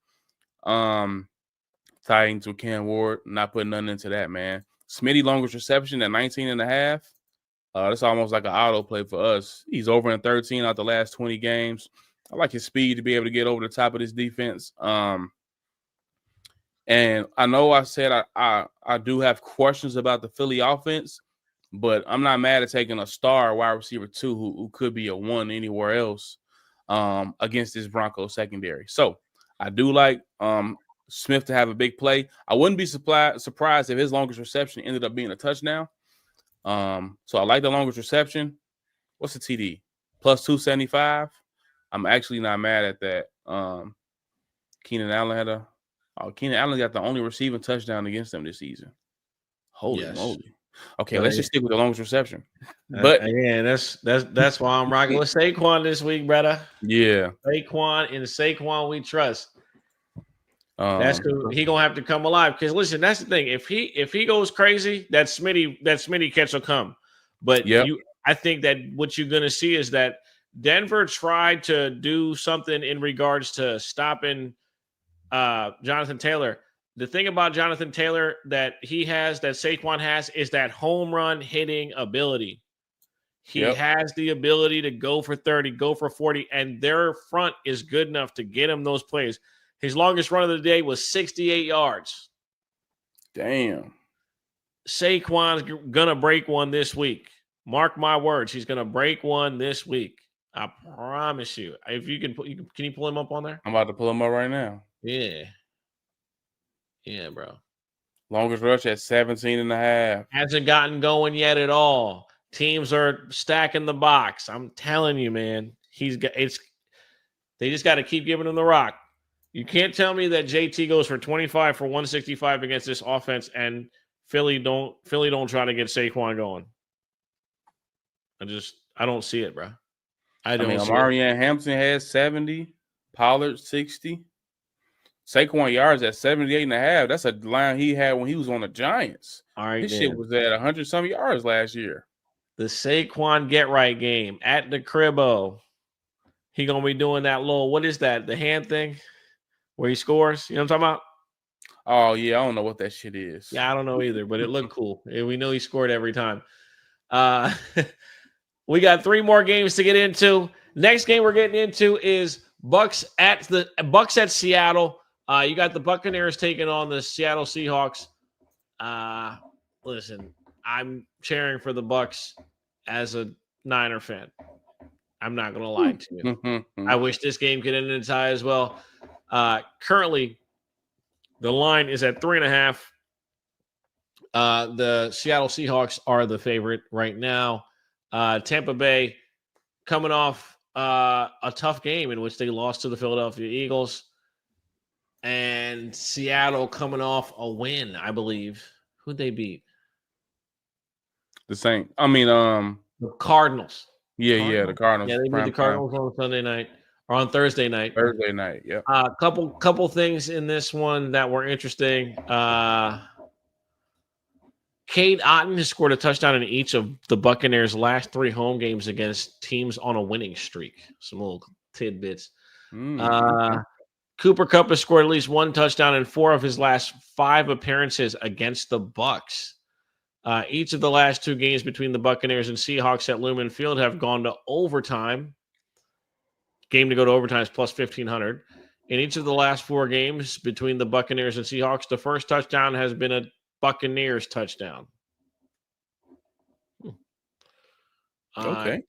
Titans with Cam Ward, not putting nothing into that, man. Smitty, longest reception at 19.5. That's almost like an auto play for us. He's over in 13 out the last 20 games. I like his speed to be able to get over the top of this defense. And I know I said I do have questions about the Philly offense, but I'm not mad at taking a star wide receiver 2 who could be a 1 anywhere else against this Broncos secondary. So I do like Smith to have a big play. I wouldn't be surprised if his longest reception ended up being a touchdown. So I like the longest reception. What's the TD? Plus 275. I'm actually not mad at that. Keenan Allen got the only receiving touchdown against them this season. Holy moly. Okay, let's just stick with the longest reception. But again, that's why I'm rocking with Saquon this week, brother. Yeah. Saquon we trust. That's he gonna have to come alive. Because listen, that's the thing. If he goes crazy, that Smitty catch will come. But I think that what you're gonna see is that Denver tried to do something in regards to stopping Jonathan Taylor. The thing about Jonathan Taylor that Saquon has is that home run hitting ability. He has the ability to go for 30, go for 40, and their front is good enough to get him those plays. His longest run of the day was 68 yards. Damn. Saquon's going to break one this week. Mark my words. He's going to break one this week. I promise you. If you can you pull him up on there? I'm about to pull him up right now. Yeah. Yeah, bro. Longest rush at 17.5. Hasn't gotten going yet at all. Teams are stacking the box. I'm telling you, man. They just got to keep giving him the rock. You can't tell me that JT goes for 25 for 165 against this offense and Philly don't try to get Saquon going. I don't see it, bro. I mean, Amarian Hampton had 70, Pollard 60. Saquon yards at 78.5. That's a line he had when he was on the Giants. All right, his shit was at 100-some yards last year. The Saquon get-right game at the Cribbo. He going to be doing that little, what is that, the hand thing where he scores? You know what I'm talking about? Oh, yeah, I don't know what that shit is. Yeah, I don't know either, but it looked cool. We know he scored every time. We got 3 more games to get into. Next game we're getting into is Bucks at Seattle. You got the Buccaneers taking on the Seattle Seahawks. Listen, I'm cheering for the Bucks as a Niner fan. I'm not going to lie to you. I wish this game could end in a tie as well. Currently, the line is at 3.5. The Seattle Seahawks are the favorite right now. Tampa Bay coming off a tough game in which they lost to the Philadelphia Eagles. And Seattle coming off a win, I believe. Who'd they beat? The Saints. I mean, the Cardinals. Yeah, the Cardinals. Yeah, they beat the Cardinals on Sunday night or on Thursday night. Thursday night, yeah. Couple things in this one that were interesting. Cade Otton has scored a touchdown in each of the Buccaneers' last 3 home games against teams on a winning streak. Some little tidbits. Cooper Kupp has scored at least 1 touchdown in 4 of his last 5 appearances against the Bucs. Each of the last 2 games between the Buccaneers and Seahawks at Lumen Field have gone to overtime. Game to go to overtime is plus 1,500. In each of the last 4 games between the Buccaneers and Seahawks, the first touchdown has been a Buccaneers touchdown. Okay.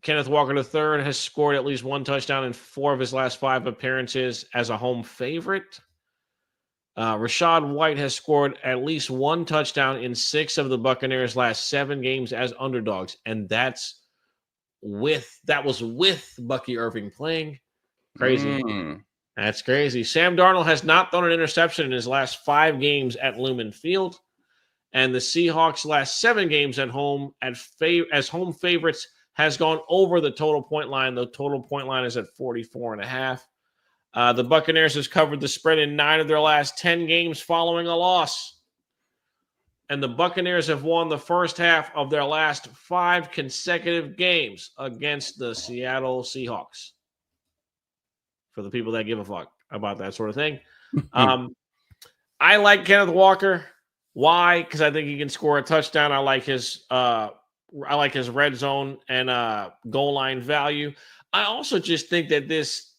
Kenneth Walker III has scored at least 1 touchdown in 4 of his last 5 appearances as a home favorite. Rachaad White has scored at least 1 touchdown in 6 of the Buccaneers' last 7 games as underdogs, and that was with Bucky Irving playing. Crazy. That's crazy. Sam Darnold has not thrown an interception in his last 5 games at Lumen Field, and the Seahawks' last 7 games at home as home favorites has gone over the total point line. The total point line is at 44.5. The Buccaneers has covered the spread in 9 of their last 10 games following a loss. And the Buccaneers have won the first half of their last 5 consecutive games against the Seattle Seahawks. For the people that give a fuck about that sort of thing. I like Kenneth Walker. Why? Because I think he can score a touchdown. I like his red zone and goal line value. I also just think that this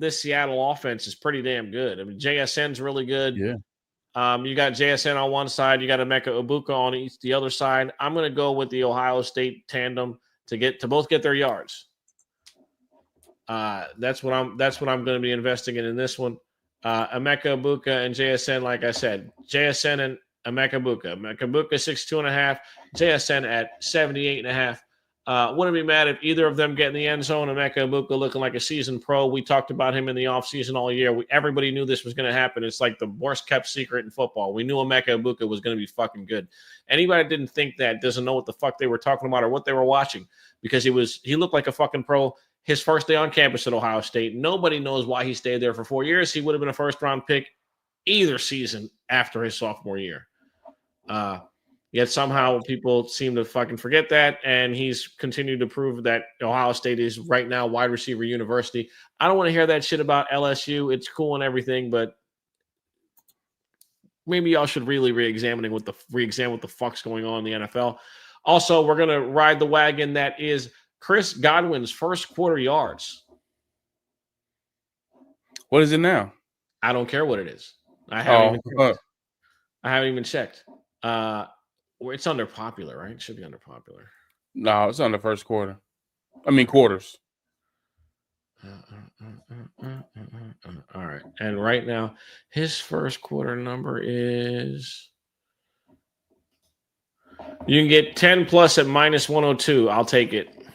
Seattle offense is pretty damn good. I mean, JSN's really good. Yeah. You got JSN on one side, you got Emeka Egbuka on the other side. I'm going to go with the Ohio State tandem to both get their yards. That's what I'm going to be investing in this one. Emeka Egbuka and JSN, like I said, JSN and Emeka Egbuka. Emeka Egbuka 62.5, JSN at 78.5. Wouldn't be mad if either of them get in the end zone. Emeka Egbuka looking like a seasoned pro. We talked about him in the offseason all year. Everybody knew this was going to happen. It's like the worst kept secret in football. We knew Emeka Egbuka was going to be fucking good. Anybody that didn't think that doesn't know what the fuck they were talking about or what they were watching, because he looked like a fucking pro his first day on campus at Ohio State. Nobody knows why he stayed there for 4 years. He would have been a first-round pick either season after his sophomore year. Yet somehow people seem to fucking forget that, and he's continued to prove that Ohio State is right now wide receiver university. I don't want to hear that shit about LSU. It's cool and everything, but maybe y'all should really re-examine what the fuck's going on in the NFL. Also, we're gonna ride the wagon that is Chris Godwin's first quarter yards. What is it now? I don't care what it is. I haven't even checked. It's under popular, right? It should be under popular. No, it's on the first quarter. I mean, quarters. All right. And right now, his first quarter number is... You can get 10 plus at minus 102. I'll take it.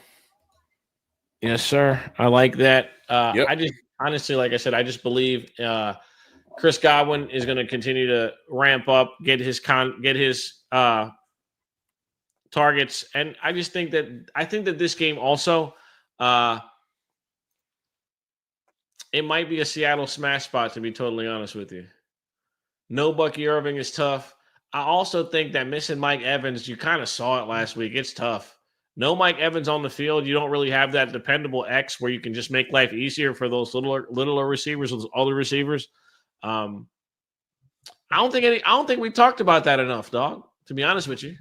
Yes, sir. I like that. Yep. I just, honestly, like I said, I just believe Chris Godwin is going to continue to ramp up, get his targets, and I think that this game also, It might be a Seattle smash spot, to be totally honest with you. No Bucky Irving is tough. I also think that missing Mike Evans, you kind of saw it last week. It's tough. No Mike Evans on the field. You don't really have that dependable X where you can just make life easier for those littler receivers, those other receivers. I don't think we talked about that enough, dog. To be honest with you.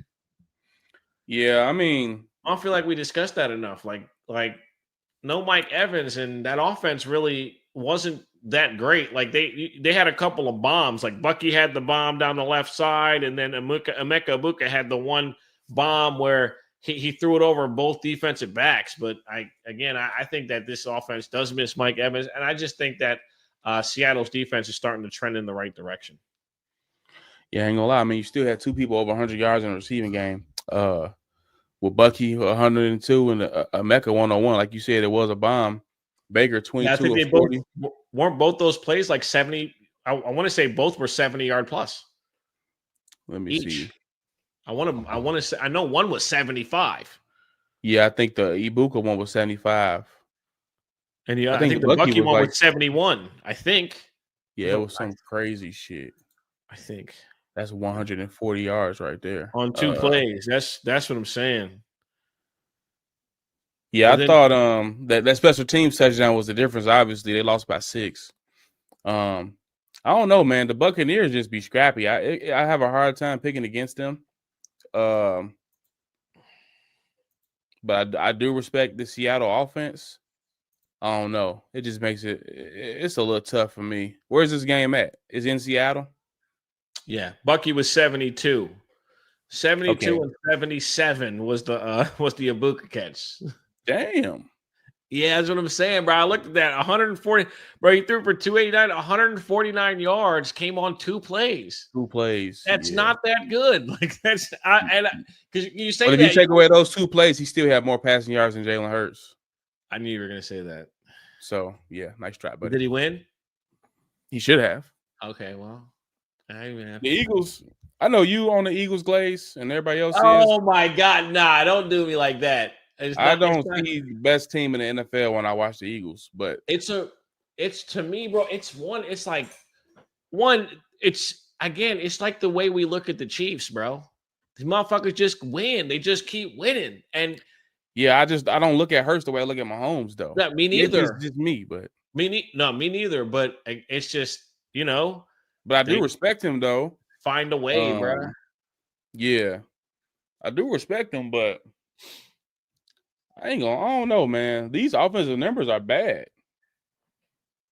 Yeah, I mean, I don't feel like we discussed that enough. Like no Mike Evans, and that offense really wasn't that great. Like they had a couple of bombs. Like Bucky had the bomb down the left side, and then Emeka Egbuka had the one bomb where he threw it over both defensive backs. But I think that this offense does miss Mike Evans, and I just think that Seattle's defense is starting to trend in the right direction. Yeah, I ain't gonna lie. I mean, you still had two people over 100 yards in a receiving game. With Bucky 102 and Emeka 101, like you said, it was a bomb. Baker 22 I think of 40. Weren't both those plays like 70? I want to say both were 70-yard plus. Let me see. I want to say I know one was 75. Yeah, I think the Egbuka one was 75. And I think the Bucky one was 71. I think. Yeah, it was some crazy shit. I think that's 140 yards right there on two plays. That's what I'm saying. Yeah, I thought that special teams touchdown was the difference. Obviously, they lost by 6. I don't know, man. The Buccaneers just be scrappy. I have a hard time picking against them. But I do respect the Seattle offense. I don't know. It just makes it's a little tough for me. Where's this game at? Is it in Seattle? Yeah, Bucky was 72. 72 and 77 was the Egbuka catch. Damn. Yeah, that's what I'm saying, bro. I looked at that. 140, bro. He threw for 289, 149 yards, came on 2 plays. 2 plays. That's not that good. Like that's because you say but if you take away those 2 plays, he still had more passing yards than Jalen Hurts. I knew you were gonna say that. So yeah, nice try, buddy. Did he win? He should have. Okay, well, the Eagles. I know you on the Eagles glaze, and everybody else. Oh my God, nah! Don't do me like that. I don't see the best team in the NFL when I watch the Eagles, but it's to me, bro. It's like the way we look at the Chiefs, bro. These motherfuckers just win. They just keep winning. And yeah, I don't look at Hurts the way I look at Mahomes, though. Yeah, me neither. It's just me, but me neither. But it's just But I do respect him, though. Find a way, bro. Yeah, I do respect him, but I don't know, man. These offensive numbers are bad.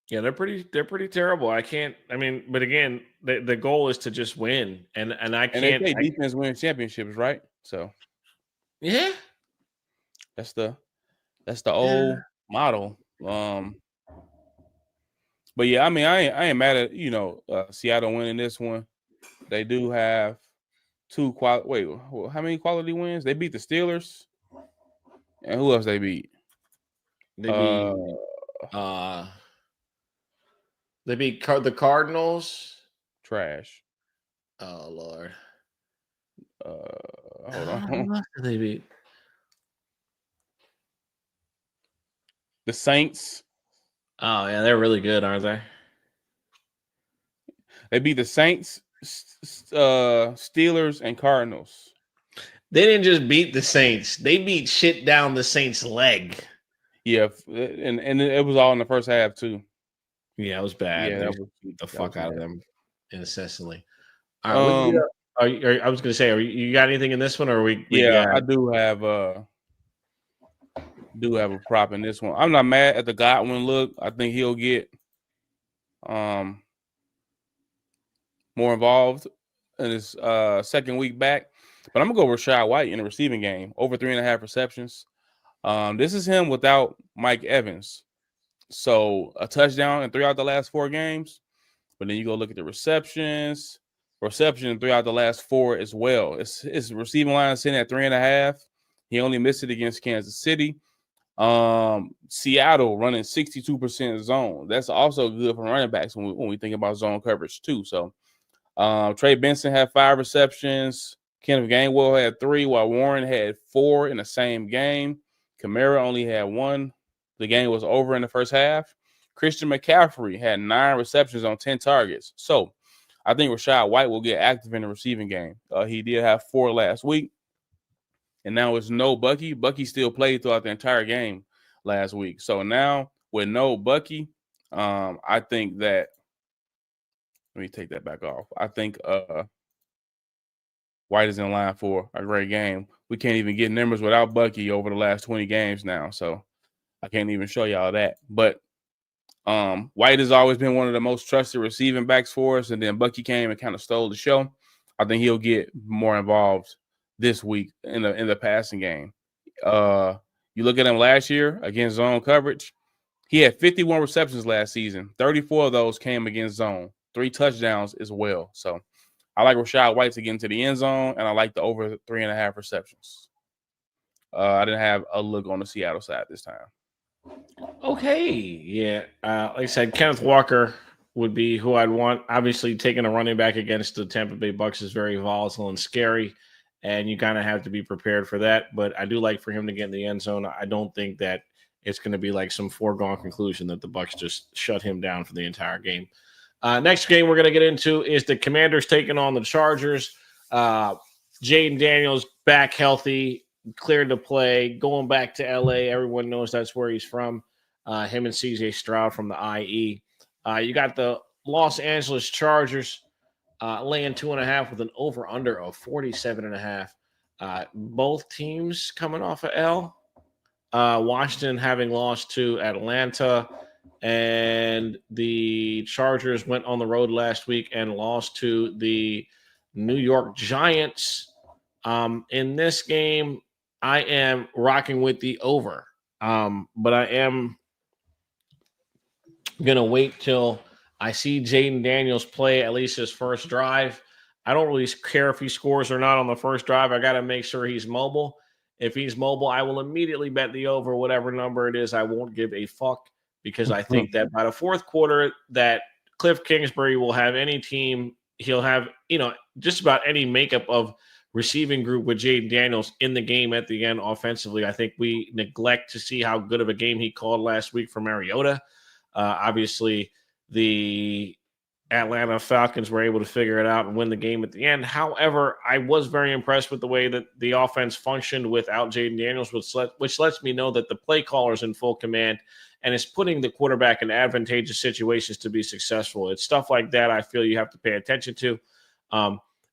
Yeah, they're pretty terrible. But again, the goal is to just win, and I can't. And they say defense wins championships, right? So yeah, that's the old model. But yeah, I mean, I ain't mad at Seattle winning this one. They do have 2 quality. Wait, how many quality wins? They beat the Steelers. And who else they beat? They beat the Cardinals. Trash. Oh Lord. Hold on. They beat the Saints. Oh yeah, they're really good, aren't they? They beat the Saints, Steelers, and Cardinals. They didn't just beat the Saints; they beat shit down the Saints' leg. Yeah, and it was all in the first half too. Yeah, it was bad. Yeah, they beat the fuck out of them incessantly. All right, I was going to say, you got anything in this one, or we I do have a prop in this one. I'm not mad at the Godwin look. I think he'll get more involved in his second week back. But I'm gonna go Rashad White in the receiving game, over 3.5 receptions. This is him without Mike Evans. So a touchdown in 3 out of the last 4 games. But then you go look at the reception throughout the last 4 as well. His receiving line is sitting at 3.5. He only missed it against Kansas City. Seattle running 62% zone. That's also good for running backs when we think about zone coverage too. So Trey Benson had 5 receptions. Kenneth Gainwell had 3, while Warren had 4 in the same game. Kamara only had 1. The game was over in the first half. Christian McCaffrey had 9 receptions on 10 targets. So I think Rachaad White will get active in the receiving game. He did have 4 last week. And now it's no Bucky. Bucky still played throughout the entire game last week. So now with no Bucky, I think that let me take that back off. I think White is in line for a great game. We can't even get numbers without Bucky over the last 20 games now. So I can't even show y'all that. But White has always been one of the most trusted receiving backs for us. And then Bucky came and kind of stole the show. I think he'll get more involved this week in the passing game. You look at him last year against zone coverage. He had 51 receptions last season. 34 of those came against zone. 3 touchdowns as well. So I like Rachaad White to get into the end zone, and I like the over 3.5 receptions. I didn't have a look on the Seattle side this time. Okay, yeah. Like I said, Kenneth Walker would be who I'd want. Obviously, taking a running back against the Tampa Bay Bucs is very volatile and scary, and you kind of have to be prepared for that. But I do like for him to get in the end zone. I don't think that it's going to be like some foregone conclusion that the Bucs just shut him down for the entire game. Next game we're going to get into is the Commanders taking on the Chargers. Jaden Daniels back healthy, cleared to play, going back to L.A. Everyone knows that's where he's from. Him and C.J. Stroud from the IE. You got the Los Angeles Chargers laying 2.5 with an over-under of 47.5. Both teams coming off of L. Washington having lost to Atlanta, and the Chargers went on the road last week and lost to the New York Giants. In this game, I am rocking with the over, but I am going to wait till I see Jaden Daniels play at least his first drive. I don't really care if he scores or not on the first drive. I got to make sure he's mobile. If he's mobile, I will immediately bet the over, whatever number it is. I won't give a fuck because I think that by the fourth quarter that Cliff Kingsbury will have any team. He'll have, just about any makeup of receiving group with Jaden Daniels in the game at the end offensively. I think we neglect to see how good of a game he called last week for Mariota. Obviously, the Atlanta Falcons were able to figure it out and win the game at the end. However, I was very impressed with the way that the offense functioned without Jaden Daniels, which lets me know that the play caller is in full command and is putting the quarterback in advantageous situations to be successful. It's stuff like that I feel you have to pay attention to,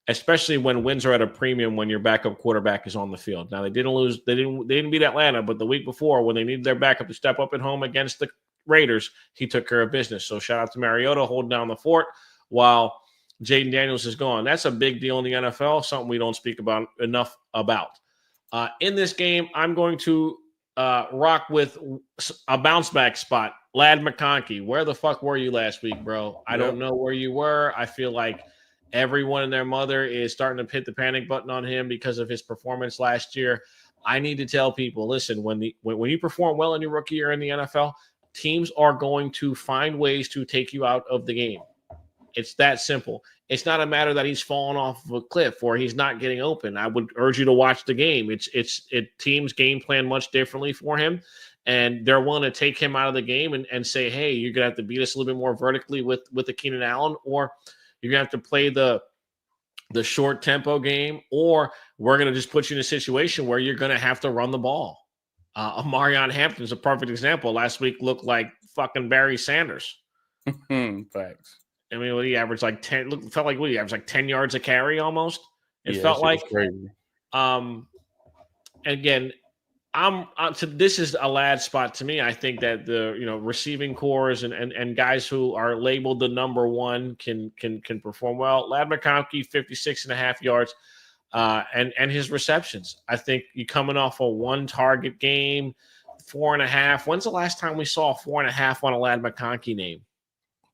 especially when wins are at a premium when your backup quarterback is on the field. Now, they didn't beat Atlanta, but the week before when they needed their backup to step up at home against the Raiders, he took care of business. So shout out to Mariota holding down the fort while Jaden Daniels is gone. That's a big deal in the NFL, something we don't speak about enough about. In this game, I'm going to rock with a bounce back spot. Ladd McConkey, where the fuck were you last week, bro? I don't know where you were. I feel like everyone and their mother is starting to hit the panic button on him because of his performance last year. I need to tell people, listen, when you perform well in your rookie year in the NFL, teams are going to find ways to take you out of the game. It's that simple. It's not a matter that he's fallen off of a cliff or he's not getting open. I would urge you to watch the game. Teams game plan much differently for him, and they're willing to take him out of the game and say, hey, you're going to have to beat us a little bit more vertically with the Keenan Allen, or you're going to have to play the short tempo game, or we're going to just put you in a situation where you're going to have to run the ball. Marion Hampton's a perfect example. Last week looked like fucking Barry Sanders. Facts. I mean, what he averaged like 10. Felt like he averaged like 10 yards a carry almost. It felt that like. Crazy. Again, this is a Ladd spot to me. I think that the receiving cores and guys who are labeled the number one can perform well. Ladd McConkey 56.5 yards. And his receptions. I think you coming off a one target game, 4.5. When's the last time we saw 4.5 on a Ladd McConkey name?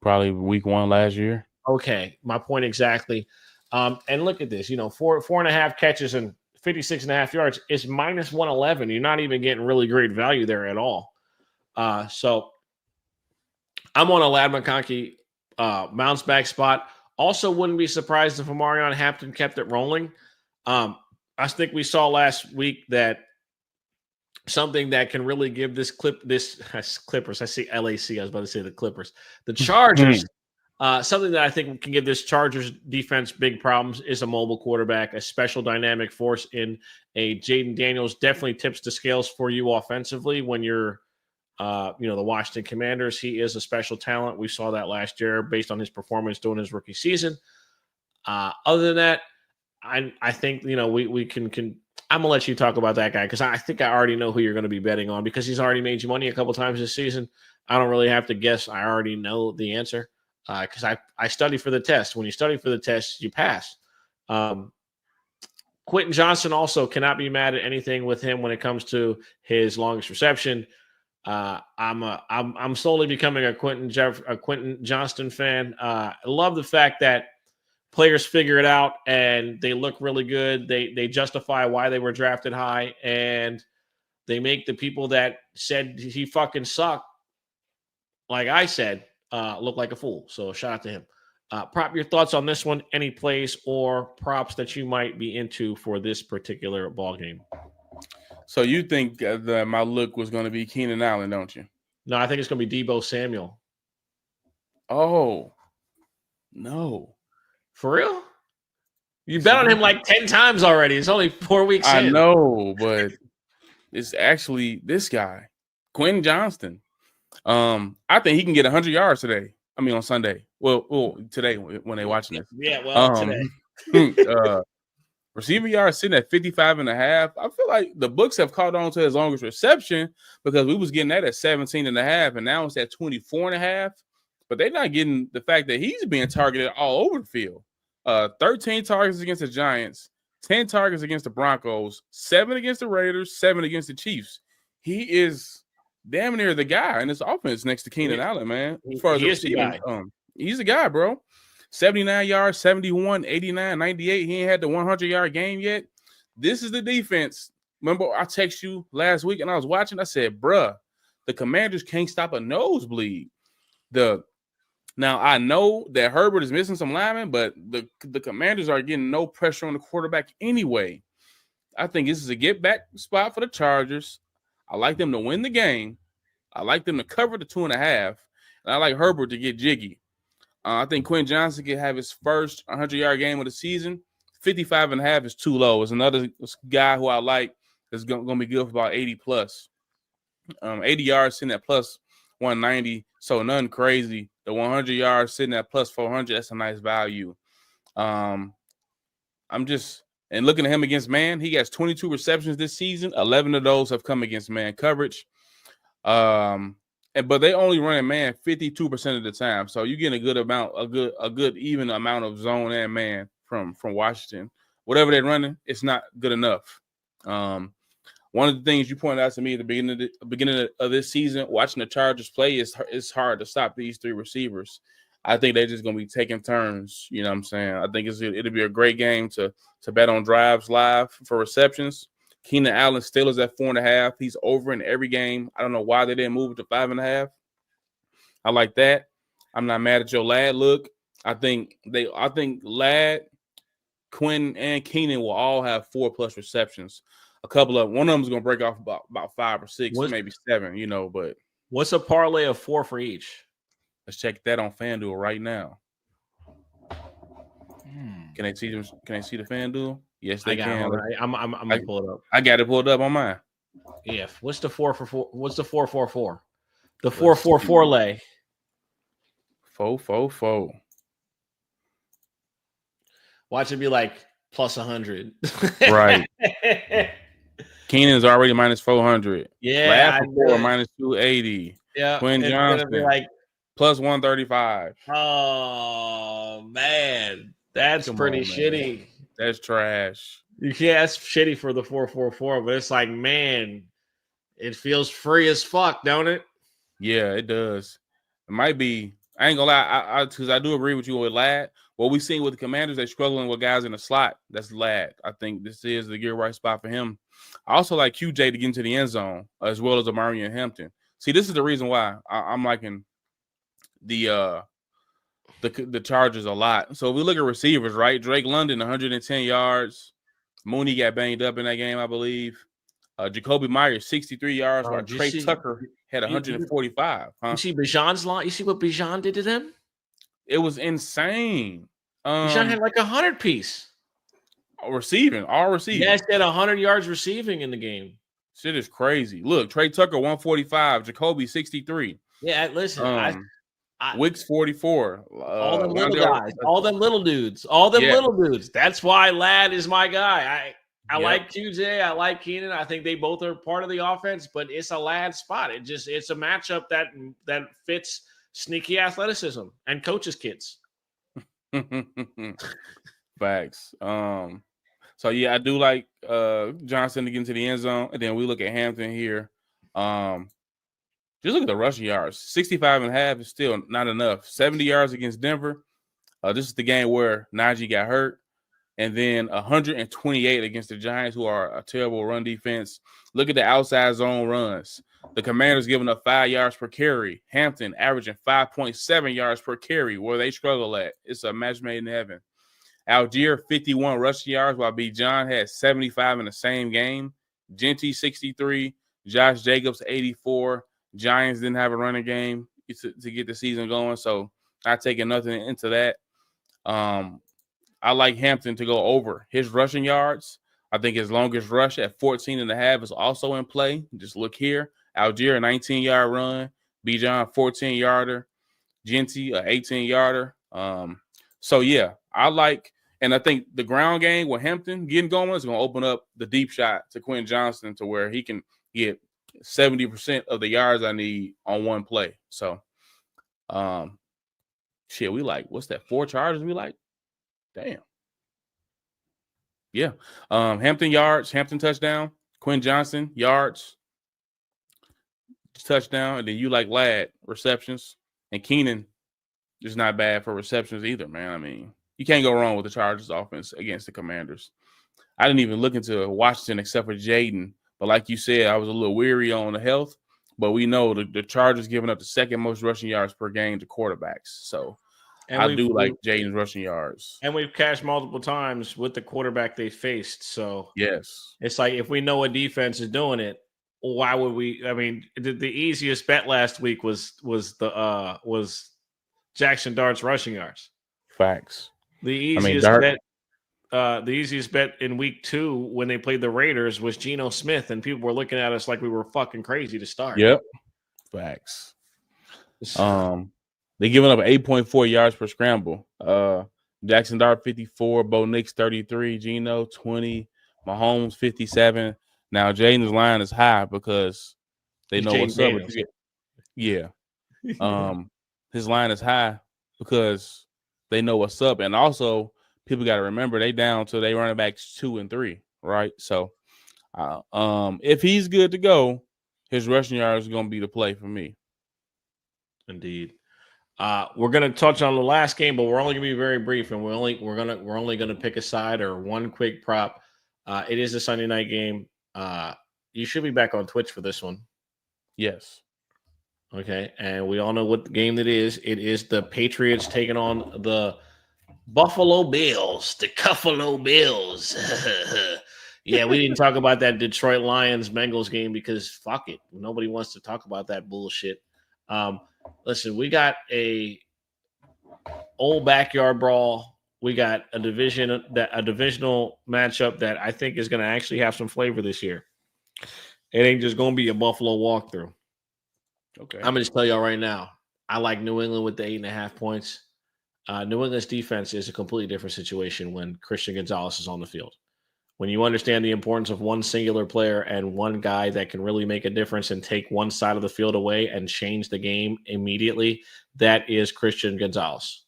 Probably week 1 last year. Okay, my point exactly. And look at this, 4.5 catches and 56.5 yards is minus 111. You're not even getting really great value there at all. So I'm on a Ladd McConkey bounce back spot. Also, wouldn't be surprised if Marion Hampton kept it rolling. I think we saw last week that something that can really give this Clippers. I see LAC. I was about to say the Clippers. The Chargers. Something that I think can give this Chargers defense big problems is a mobile quarterback, a special dynamic force in a Jaden Daniels. Definitely tips the scales for you offensively when you're, the Washington Commanders. He is a special talent. We saw that last year based on his performance during his rookie season. Other than that, I think we can. I'm gonna let you talk about that guy because I think I already know who you're going to be betting on because he's already made you money a couple times this season. I don't really have to guess. I already know the answer. Because I study for the test. When you study for the test, you pass. Quentin Johnston also cannot be mad at anything with him when it comes to his longest reception. I'm slowly becoming a Quentin Johnston fan. I love the fact that players figure it out and they look really good. They justify why they were drafted high, and they make the people that said he fucking sucked, like I said, look like a fool. So shout out to him. Prop, your thoughts on this one? Any plays or props that you might be into for this particular ball game? So you think that my look was going to be Keenan Allen, don't you? No, I think it's going to be Deebo Samuel. Oh, no. For real? You bet on him like 10 times already. It's only 4 weeks in. I know, but it's actually this guy, Quentin Johnston. I think he can get 100 yards today. I mean, on Sunday. Well, today when they're watching this. Yeah, well, today. Receiver yards sitting at 55.5. I feel like the books have caught on to his longest reception because we was getting that at 17.5, and now it's at 24.5. But they're not getting the fact that he's being targeted all over the field. 13 targets against the Giants, 10 targets against the Broncos, 7 against the Raiders, 7 against the Chiefs. He is damn near the guy in this offense next to Keenan Allen, man. As far as the guy. He's the guy, bro. 79 yards, 71, 89, 98. He ain't had the 100-yard game yet. This is the defense. Remember, I texted you last week and I was watching. I said, bruh, the Commanders can't stop a nosebleed. Now, I know that Herbert is missing some linemen, but the Commanders are getting no pressure on the quarterback anyway. I think this is a get-back spot for the Chargers. I like them to win the game. I like them to cover the 2.5. And I like Herbert to get jiggy. I think Quentin Johnston can have his first 100-yard game of the season. 55.5 is too low. It's another guy who I like that's going to be good for about 80+. 80 yards sitting at plus 190, so nothing crazy. The 100 yards sitting at plus 400, that's a nice value. I'm just – and looking at him against man, he has 22 receptions this season. 11 of those have come against man coverage. But they only run a man 52% of the time. So you're getting a good even amount of zone and man from Washington. Whatever they're running, it's not good enough. One of the things you pointed out to me at the beginning of this season, watching the Chargers play, it's hard to stop these 3 receivers. I think they're just going to be taking turns. You know what I'm saying? I think it'll be a great game to bet on drives live for receptions. Keenan Allen still is at 4.5. He's over in every game. I don't know why they didn't move it to 5.5. I like that. I'm not mad at your Ladd look. I think Ladd, Quinn, and Keenan will all have 4+ receptions. One of them is going to break off about 5 or 6, maybe 7. But what's a parlay of 4 for each? Let's check that on FanDuel right now. Can I see them? Can I see the FanDuel? Yes, they can. I'm gonna pull it up. I got it pulled up on mine. Yeah. What's the 4 for 4? What's the 4-4-4? The 4-4-4 lay. 4-4-4. Watch it be like plus 100. Right. Keenan's already minus 400. Yeah. Ladd minus 280. Yeah. Quinn Johnston be like plus 135. Oh man, that's pretty shitty. That's trash. Yeah, that's shitty for the 4-4-4, but it's like, man, it feels free as fuck, don't it? Yeah, it does. It might be. I ain't gonna lie, because I do agree with you with Ladd. What we've seen with the Commanders, they're struggling with guys in the slot. That's Ladd. I think this is the right spot for him. I also like QJ to get into the end zone, as well as Amari and Hampton. See, this is the reason why I'm liking the Chargers a lot. So if we look at receivers, right? Drake London, 110 yards. Mooney got banged up in that game, I believe. Jacoby Myers 63 yards, while Trey Tucker had 145. You see Bijan's line? You see what Bijan did to them? It was insane. Bijan had like 100 piece. All receiving. Yes, he had 100 yards receiving in the game. Shit is crazy. Look, Trey Tucker 145, Jacoby 63. Yeah, listen, Wicks 44. All them little guys, all them little dudes, little dudes. That's why Ladd is my guy. I like QJ, I like Keenan. I think they both are part of the offense, but it's a Ladd spot. It's a matchup that fits sneaky athleticism and coaches' kids. Facts. So yeah, I do like Johnson to get into the end zone, and then we look at Hampton here. Just look at the rushing yards. 65.5 is still not enough. 70 yards against Denver. This is the game where Najee got hurt. And then 128 against the Giants, who are a terrible run defense. Look at the outside zone runs. The Commanders giving up 5 yards per carry. Hampton averaging 5.7 yards per carry, where they struggle at. It's a match made in heaven. Algier, 51 rushing yards, while B. John had 75 in the same game. Genty, 63. Josh Jacobs, 84. Giants didn't have a running game to get the season going, so not taking nothing into that. I like Hampton to go over his rushing yards. I think his longest rush at 14.5 is also in play. Just look here. Algier, a 19-yard run. Bijan, 14-yarder. Genty, a 18-yarder. So, yeah, I like – and I think the ground game with Hampton getting going is going to open up the deep shot to Quentin Johnston to where he can get 70% of the yards I need on one play. So, we like – what's that, 4 charges we like? Damn. Yeah. Hampton yards, Hampton touchdown, Quinn Johnson yards, touchdown, and then you like Ladd receptions, and Keenan is not bad for receptions either, man. I mean, you can't go wrong with the Chargers offense against the Commanders. I didn't even look into Washington except for Jaden, but like you said, I was a little weary on the health, but we know the Chargers giving up the second most rushing yards per game to quarterbacks, so and I do like Jaden's rushing yards. And we've cashed multiple times with the quarterback they faced. So yes, it's like if we know a defense is doing it, why would we? I mean, the easiest bet last week was Jackson Dart's rushing yards. Facts. The easiest bet in week 2 when they played the Raiders was Geno Smith, and people were looking at us like we were fucking crazy to start. Yep. Facts. They giving up 8.4 yards per scramble. Jackson Dart 54, Bo Nix 33, Geno 20, Mahomes 57. Now Jaden's line is high because they know what's up. Yeah. His line is high because they know what's up, and also people got to remember they down to they running backs 2 and 3, right? So, if he's good to go, his rushing yards is going to be the play for me. Indeed. We're going to touch on the last game, but we're only going to be very brief, and we're only going to pick a side or one quick prop. It is a Sunday night game. You should be back on Twitch for this one. Yes. Okay, and we all know what the game that is. It is the Patriots taking on the Buffalo Bills, the Cuffalo Bills. Yeah, we didn't talk about that Detroit Lions-Bengals game because fuck it. Nobody wants to talk about that bullshit. Listen, we got a old backyard brawl. We got a divisional matchup that I think is going to actually have some flavor this year. It ain't just going to be a Buffalo walkthrough. Okay. I'm going to just tell y'all right now, I like New England with the 8.5 points. New England's defense is a completely different situation when Christian Gonzalez is on the field. When you understand the importance of one singular player and one guy that can really make a difference and take one side of the field away and change the game immediately, that is Christian Gonzalez.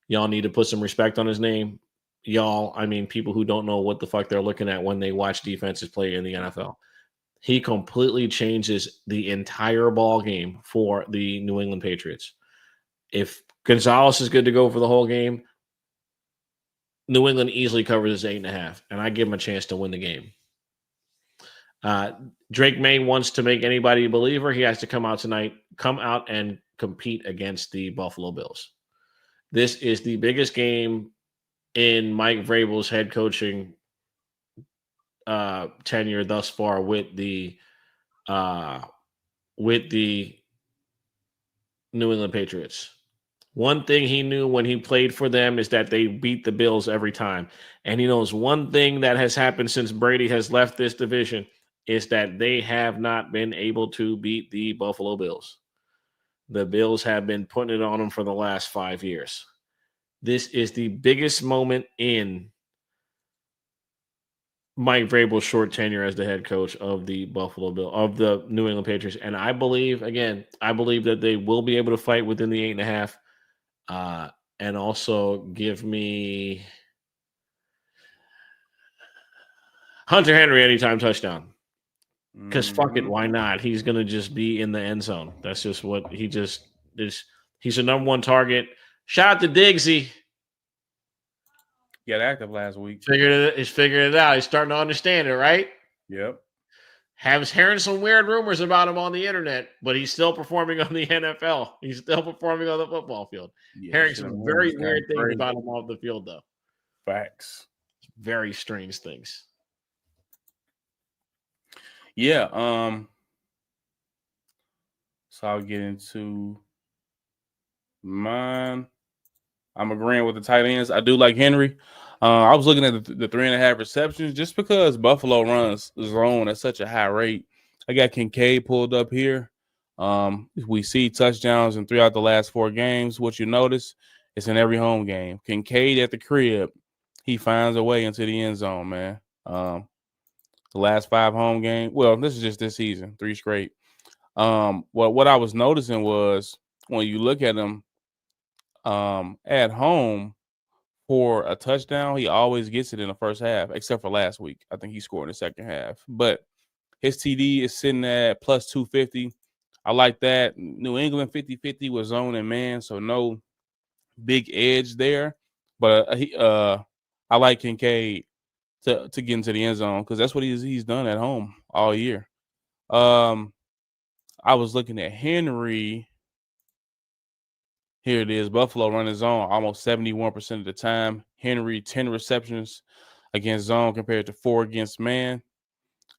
Y'all need to put some respect on his name. Y'all, I mean, people who don't know what the fuck they're looking at when they watch defenses play in the NFL. He completely changes the entire ball game for the New England Patriots. If Gonzalez is good to go for the whole game, New England easily covers his 8.5, and I give him a chance to win the game. Drake May wants to make anybody a believer. He has to come out and compete against the Buffalo Bills. This is the biggest game in Mike Vrabel's head coaching tenure thus far with the New England Patriots. One thing he knew when he played for them is that they beat the Bills every time. And he knows one thing that has happened since Brady has left this division is that they have not been able to beat the Buffalo Bills. The Bills have been putting it on them for the last 5 years. This is the biggest moment in Mike Vrabel's short tenure as the head coach of the New England Patriots. And I believe that they will be able to fight within the 8.5. And also give me Hunter Henry anytime touchdown. Because fuck it, why not? He's gonna just be in the end zone. That's just what he just is. He's a number one target. Shout out to Diggsy. Got active last week. He's figuring it out. He's starting to understand it, right? Yep. Has hearing some weird rumors about him on the internet, but he's still performing on the NFL. He's still performing on the football field. Yeah, hearing some very weird things about him off the field, though. Facts. Very strange things. Yeah. So I'll get into mine. I'm agreeing with the tight ends. I do like Henry. I was looking at the 3.5 receptions just because Buffalo runs zone at such a high rate. I got Kincaid pulled up here. We see touchdowns in 3 out the last 4 games. What you notice, it's in every home game. Kincaid at the crib, he finds a way into the end zone, man. The last 5 home games. Well, this is just this season, 3 straight. What I was noticing was when you look at him at home for a touchdown, he always gets it in the first half, except for last week. I think he scored in the second half. But his TD is sitting at plus 250. I like that. New England 50-50 with zone and man, so no big edge there. But I like Kincaid to get into the end zone because that's what he's done at home all year. I was looking at Henry. Here it is. Buffalo running zone almost 71% of the time. Henry, 10 receptions against zone compared to 4 against man.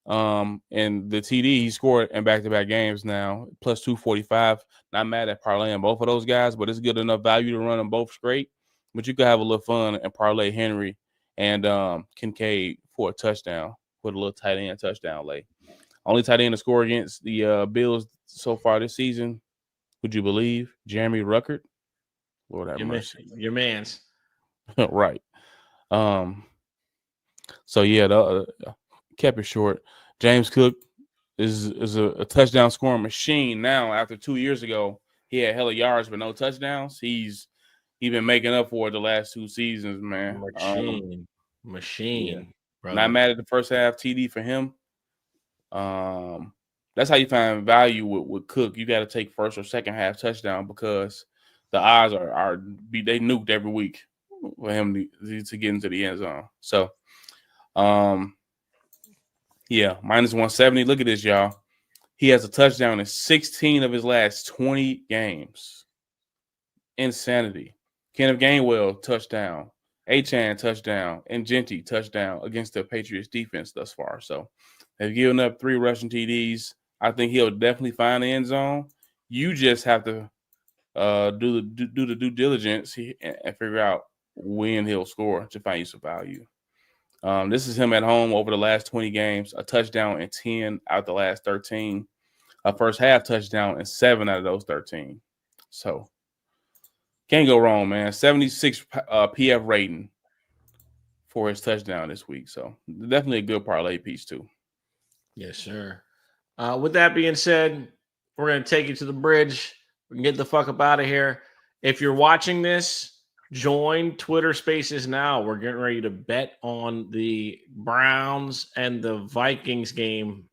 And the TD he scored in back-to-back games now, plus 245. Not mad at parlaying both of those guys, but it's good enough value to run them both straight. But you could have a little fun and parlay Henry and Kincaid for a touchdown with a little tight end touchdown lay. Only tight end to score against the Bills so far this season, would you believe? Jeremy Ruckert. Lord have mercy. Your man's. Right. So, yeah, kept it short. James Cook is a touchdown scoring machine now. After 2 years ago, he had hella yards but no touchdowns. He's been making up for it the last 2 seasons, man. Machine. Yeah. Not mad at the first half TD for him. That's how you find value with Cook. You got to take first or second half touchdown because the odds are they nuked every week for him to get into the end zone. So, yeah, minus 170. Look at this, y'all. He has a touchdown in 16 of his last 20 games. Insanity. Kenneth Gainwell, touchdown. Achane, touchdown. And Genty, touchdown against the Patriots defense thus far. So they've given up 3 rushing TDs. I think he'll definitely find the end zone. You just have to do the due diligence and figure out when he'll score to find you some value. This is him at home over the last 20 games, a touchdown in 10 out of the last 13, a first half touchdown in 7 out of those 13. So can't go wrong, man. 76 PF rating for his touchdown this week. So definitely a good parlay piece too. Yes, sir. With that being said, we're going to take you to the bridge. We can get the fuck up out of here. If you're watching this, join Twitter Spaces now. We're getting ready to bet on the Browns and the Vikings game.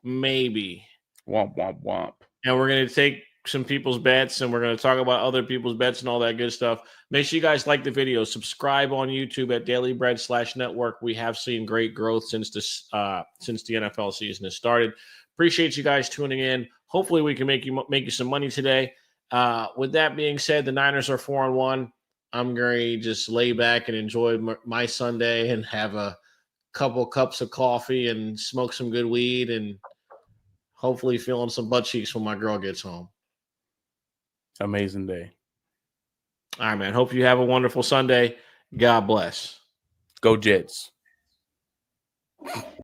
Maybe. Womp, womp, womp. And we're going to take some people's bets and we're going to talk about other people's bets and all that good stuff. Make sure you guys like the video. Subscribe on YouTube at dailybread.network. We have seen great growth since the NFL season has started. Appreciate you guys tuning in. Hopefully we can make you some money today. With that being said, the Niners are 4-1. I'm going to just lay back and enjoy my Sunday and have a couple cups of coffee and smoke some good weed and hopefully feeling some butt cheeks when my girl gets home. Amazing day. All right, man. Hope you have a wonderful Sunday. God bless. Go Jets.